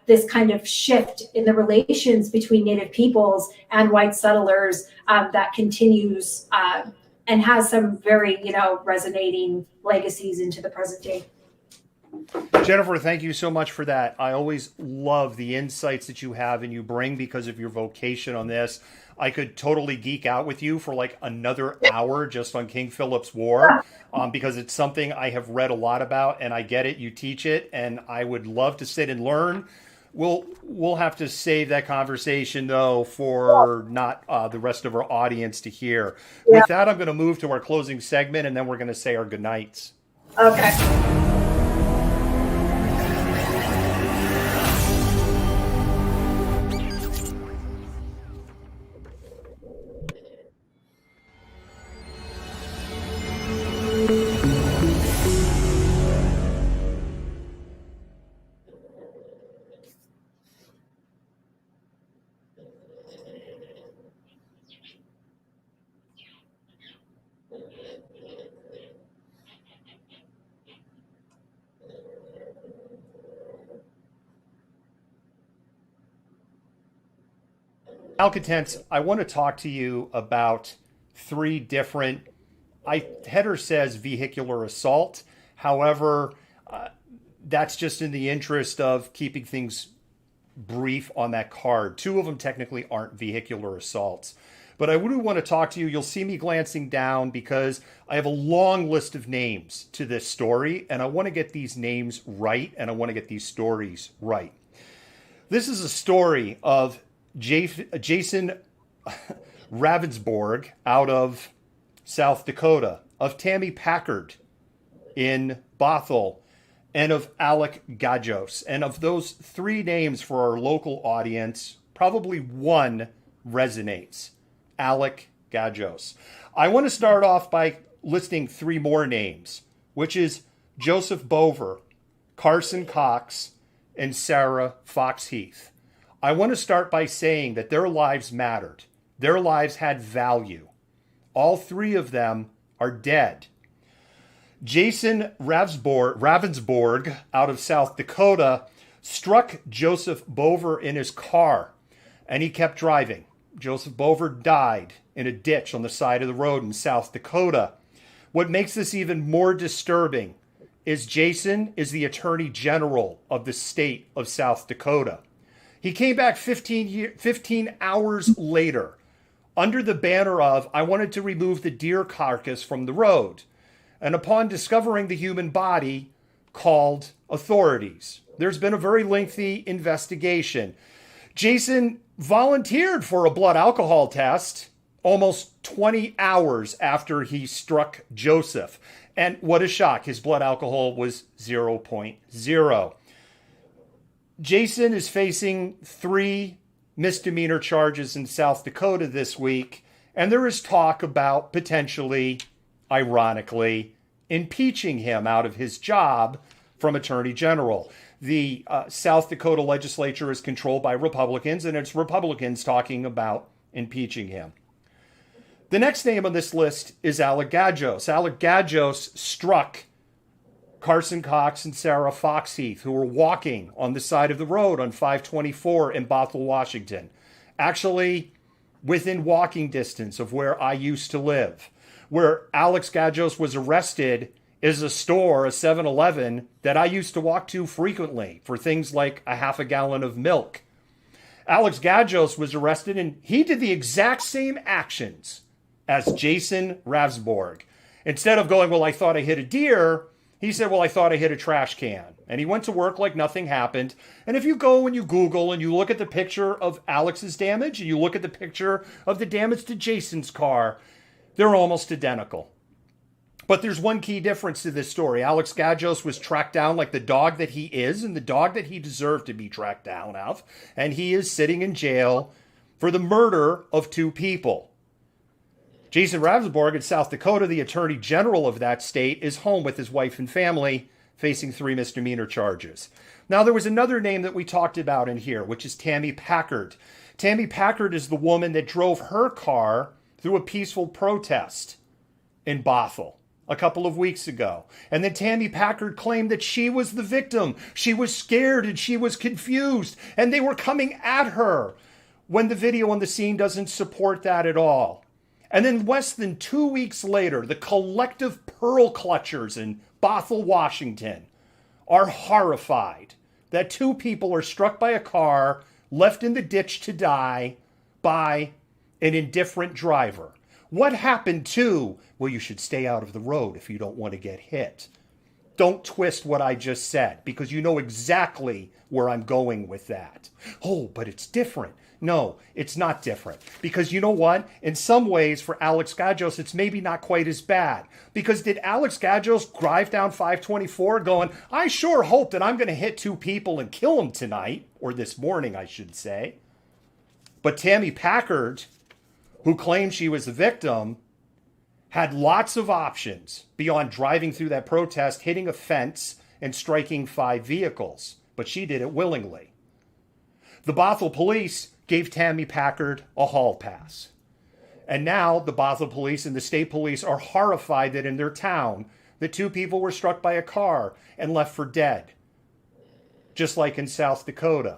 this kind of shift in the relations between Native peoples and white settlers that continues and has some very, resonating legacies into the present day. Jennifer, thank you so much for that. I always love the insights that you have and you bring because of your vocation on this. I could totally geek out with you for like another hour just on King Philip's War because it's something I have read a lot about, and I get it. You teach it, and I would love to sit and learn. We'll have to save that conversation, though, for not the rest of our audience to hear. With that, I'm going to move to our closing segment, and then we're going to say our goodnights. Okay. Malcontents, I want to talk to you about three different, header says vehicular assault. However, that's just in the interest of keeping things brief on that card. Two of them technically aren't vehicular assaults. But I would want to talk to you. You'll see me glancing down because I have a long list of names to this story, and I want to get these names right, and I want to get these stories right. This is a story of Jason Ravensborg out of South Dakota, of Tammy Packard in Bothell, and of Alec Gajos. And of those three names for our local audience, probably one resonates. Alec Gajos. I want to start off by listing three more names, which is Joseph Bover, Carson Cox, and Sarah Fox-Heath. I want to start by saying that their lives mattered. Their lives had value. All three of them are dead. Jason Ravensborg out of South Dakota struck Joseph Bover in his car, and he kept driving. Joseph Bover died in a ditch on the side of the road in South Dakota. What makes this even more disturbing is Jason is the Attorney General of the state of South Dakota. He came back 15 hours later under the banner of, I wanted to remove the deer carcass from the road. And upon discovering the human body, called authorities. There's been a very lengthy investigation. Jason volunteered for a blood alcohol test almost 20 hours after he struck Joseph. And what a shock, his blood alcohol was 0.0. Jason is facing 3 misdemeanor charges in South Dakota this week, and there is talk about potentially, ironically, impeaching him out of his job from Attorney General. The South Dakota legislature is controlled by Republicans, and it's Republicans talking about impeaching him. The next name on this list is Alec Gajos. Alec Gajos struck Carson Cox and Sarah Foxheath, who were walking on the side of the road on 524 in Bothell, Washington. Actually, within walking distance of where I used to live. Where Alex Gajos was arrested is a store, a 7-Eleven, that I used to walk to frequently for things like a half a gallon of milk. Alex Gajos was arrested, and he did the exact same actions as Jason Ravsborg. Instead of going, well, I thought I hit a deer, he said, well, I thought I hit a trash can. And he went to work like nothing happened. And if you go and you Google and you look at the picture of Alex's damage and you look at the picture of the damage to Jason's car, they're almost identical. But there's one key difference to this story. Alex Gajos was tracked down like the dog that he is and the dog that he deserved to be tracked down of. And he is sitting in jail for the murder of 2 people. Jason Ravsborg in South Dakota, the Attorney General of that state, is home with his wife and family, facing 3 misdemeanor charges. Now, there was another name that we talked about in here, which is Tammy Packard. Tammy Packard is the woman that drove her car through a peaceful protest in Bothell a couple of weeks ago. And then Tammy Packard claimed that she was the victim. She was scared and she was confused, and they were coming at her, when the video on the scene doesn't support that at all. And then less than 2 weeks later, the collective pearl clutchers in Bothell, Washington, are horrified that 2 people are struck by a car, left in the ditch to die by an indifferent driver. What happened to, well, you should stay out of the road if you don't want to get hit. Don't twist what I just said, because you know exactly where I'm going with that. Oh, but it's different. No, it's not different. Because you know what? In some ways, for Alex Gajos, it's maybe not quite as bad. Because did Alex Gajos drive down 524 going, I sure hope that I'm going to hit 2 people and kill them tonight, or this morning, I should say. But Tammy Packard, who claimed she was the victim, had lots of options beyond driving through that protest, hitting a fence, and striking 5 vehicles. But she did it willingly. The Bothell police gave Tammy Packard a hall pass. And now the Bothell police and the state police are horrified that in their town, the 2 people were struck by a car and left for dead. Just like in South Dakota.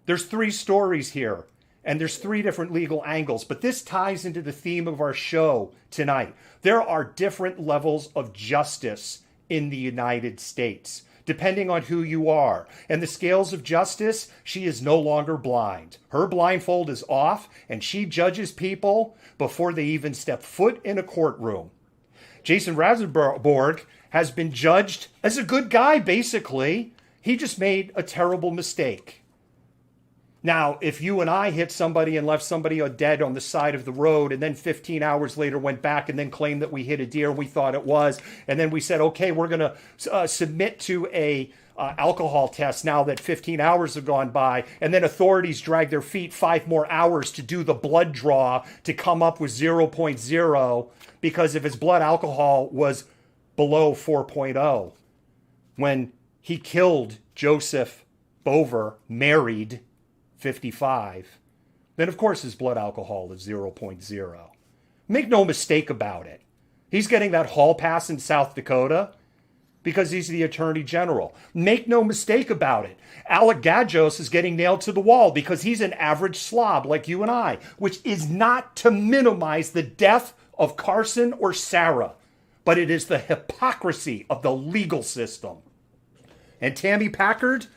There's 3 stories here, and there's 3 different legal angles, but this ties into the theme of our show tonight. There are different levels of justice in the United States, depending on who you are. And the scales of justice, she is no longer blind. Her blindfold is off, and she judges people before they even step foot in a courtroom. Jason Ravsborg has been judged as a good guy, basically. He just made a terrible mistake. Now, if you and I hit somebody and left somebody dead on the side of the road, and then 15 hours later went back and then claimed that we hit a deer and we thought it was, and then we said, okay, we're going to submit to a alcohol test now that 15 hours have gone by, and then authorities drag their feet 5 more hours to do the blood draw to come up with 0.0, because if his blood alcohol was below 4.0, when he killed Joseph Bover, married, 55, then of course his blood alcohol is 0.0. Make no mistake about it. He's getting that hall pass in South Dakota because he's the Attorney General. Make no mistake about it. Alec Gajos is getting nailed to the wall because he's an average slob like you and I, which is not to minimize the death of Carson or Sarah. but it is the hypocrisy of the legal system. And Tammy Packard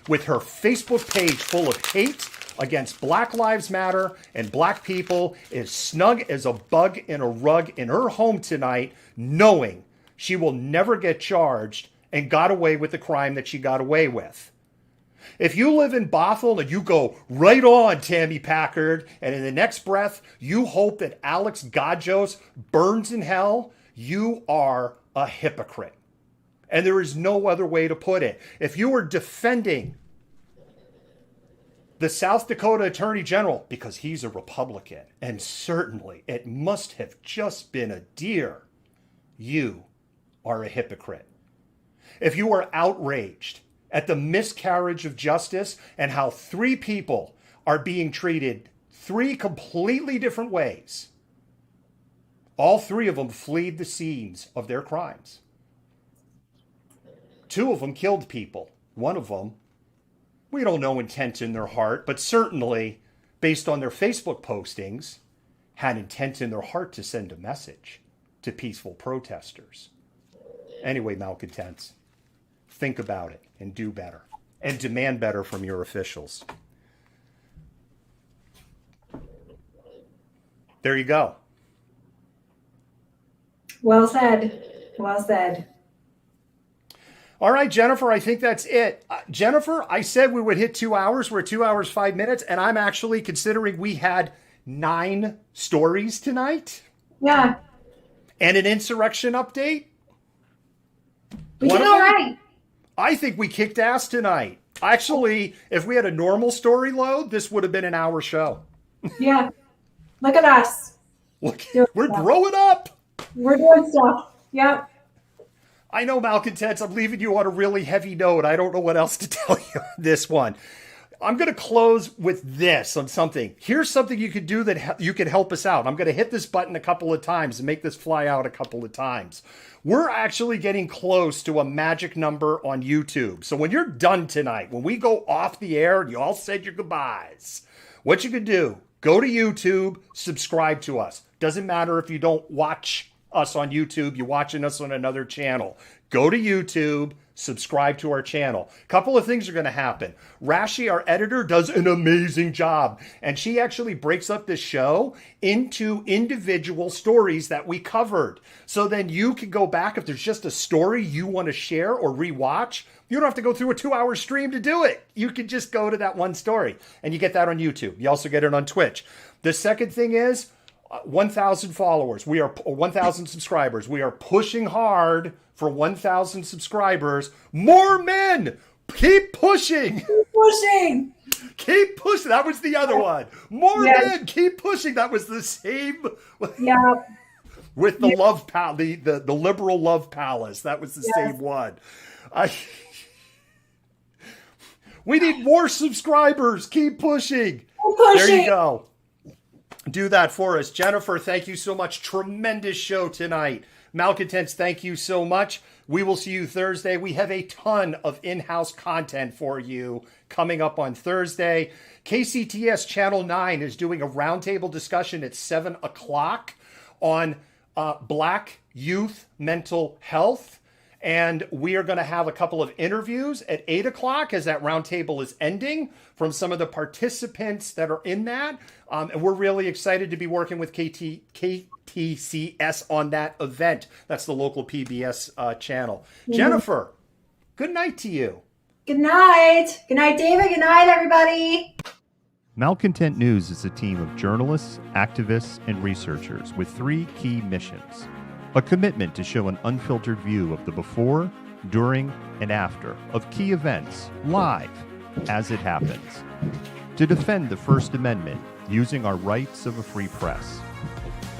with her Facebook page full of hate against Black Lives Matter and black people is snug as a bug in a rug in her home tonight, knowing she will never get charged and got away with the crime that she got away with. If you live in Bothell and you go, right on, Tammy Packard, and in the next breath, you hope that Alex Gajos burns in hell, you are a hypocrite. And there is no other way to put it. If you are defending the South Dakota Attorney General because he's a Republican, and certainly it must have just been a deer, you are a hypocrite. If you are outraged at the miscarriage of justice and how 3 people are being treated 3 completely different ways, all 3 of them fled the scenes of their crimes. 2 of them killed people. 1 of them, we don't know intent in their heart, but certainly, based on their Facebook postings, had intent in their heart to send a message to peaceful protesters. Anyway, malcontents, think about it and do better and demand better from your officials. There you go. Well said. Well said. All right, Jennifer, I think that's it. Jennifer, I said we would hit 2 hours. We're at 2 hours, 5 minutes, and I'm actually considering we had 9 stories tonight. Yeah. And an insurrection update. We did all right. I think we kicked ass tonight. Actually, if we had a normal story load, this would have been an hour show. Yeah. Look at us. Look, we're growing up. We're doing stuff. Yep. I know, malcontents, I'm leaving you on a really heavy note. I don't know what else to tell you on this one. I'm going to close with this on something. Here's something you could do that you could help us out. I'm going to hit this button a couple of times and make this fly out a couple of times. We're actually getting close to a magic number on YouTube. So when you're done tonight, when we go off the air and you all said your goodbyes, what you could do, go to YouTube, subscribe to us. Doesn't matter if you don't watch us on YouTube, you're watching us on another channel. Go to YouTube, subscribe to our channel. A couple of things are going to happen. Rashi, our editor, does an amazing job, and she actually breaks up the show into individual stories that we covered. So then you can go back if there's just a story you want to share or rewatch. You don't have to go through a 2-hour stream to do it. You can just go to that one story, and you get that on YouTube. You also get it on Twitch. The second thing is 1,000 followers. We are 1,000 subscribers. We are pushing hard for 1,000 subscribers. More men! Keep pushing! Keep pushing! Keep pushing! That was the other one. More men! Keep pushing! That was the same. Yeah. With the love palace, the liberal love palace. That was the same one. We need more subscribers. Keep pushing. Keep pushing. There you go. Do that for us. Jennifer, thank you so much. Tremendous show tonight. Malcontents, thank you so much. We will see you Thursday. We have a ton of in-house content for you coming up on Thursday. KCTS Channel 9 is doing a roundtable discussion at 7 o'clock on Black youth mental health. And we are going to have a couple of interviews at 8 o'clock as that roundtable is ending from some of the participants that are in that. And we're really excited to be working with KTCS on that event. That's the local PBS channel. Mm-hmm. Jennifer, good night to you. Good night. Good night, David. Good night, everybody. Malcontent News is a team of journalists, activists, and researchers with 3 key missions. A commitment to show an unfiltered view of the before, during, and after of key events live as it happens. To defend the First Amendment using our rights of a free press.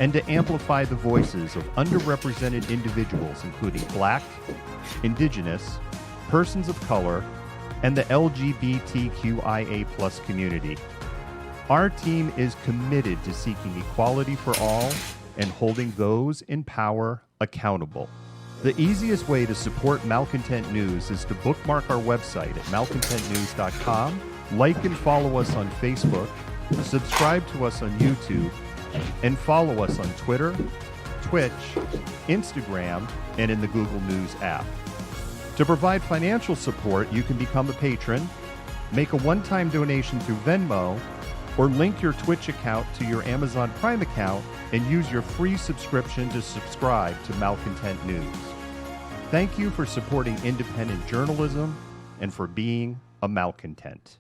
And to amplify the voices of underrepresented individuals including Black, Indigenous, persons of color, and the LGBTQIA+ community. Our team is committed to seeking equality for all and holding those in power accountable. The easiest way to support Malcontent News is to bookmark our website at malcontentnews.com, like and follow us on Facebook, subscribe to us on YouTube, and follow us on Twitter, Twitch, Instagram, and in the Google News app. To provide financial support, you can become a patron, make a one-time donation through Venmo, or link your Twitch account to your Amazon Prime account and use your free subscription to subscribe to Malcontent News. Thank you for supporting independent journalism and for being a Malcontent.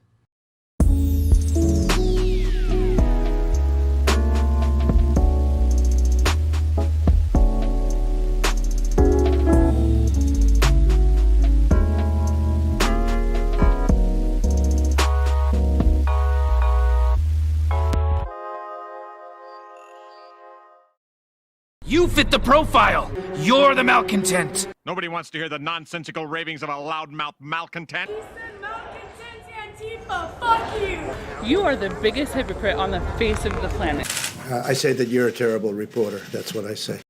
You fit the profile. You're the Malcontent. Nobody wants to hear the nonsensical ravings of a loudmouth malcontent. Antifa, fuck you! You are the biggest hypocrite on the face of the planet. I say that you're a terrible reporter. That's what I say.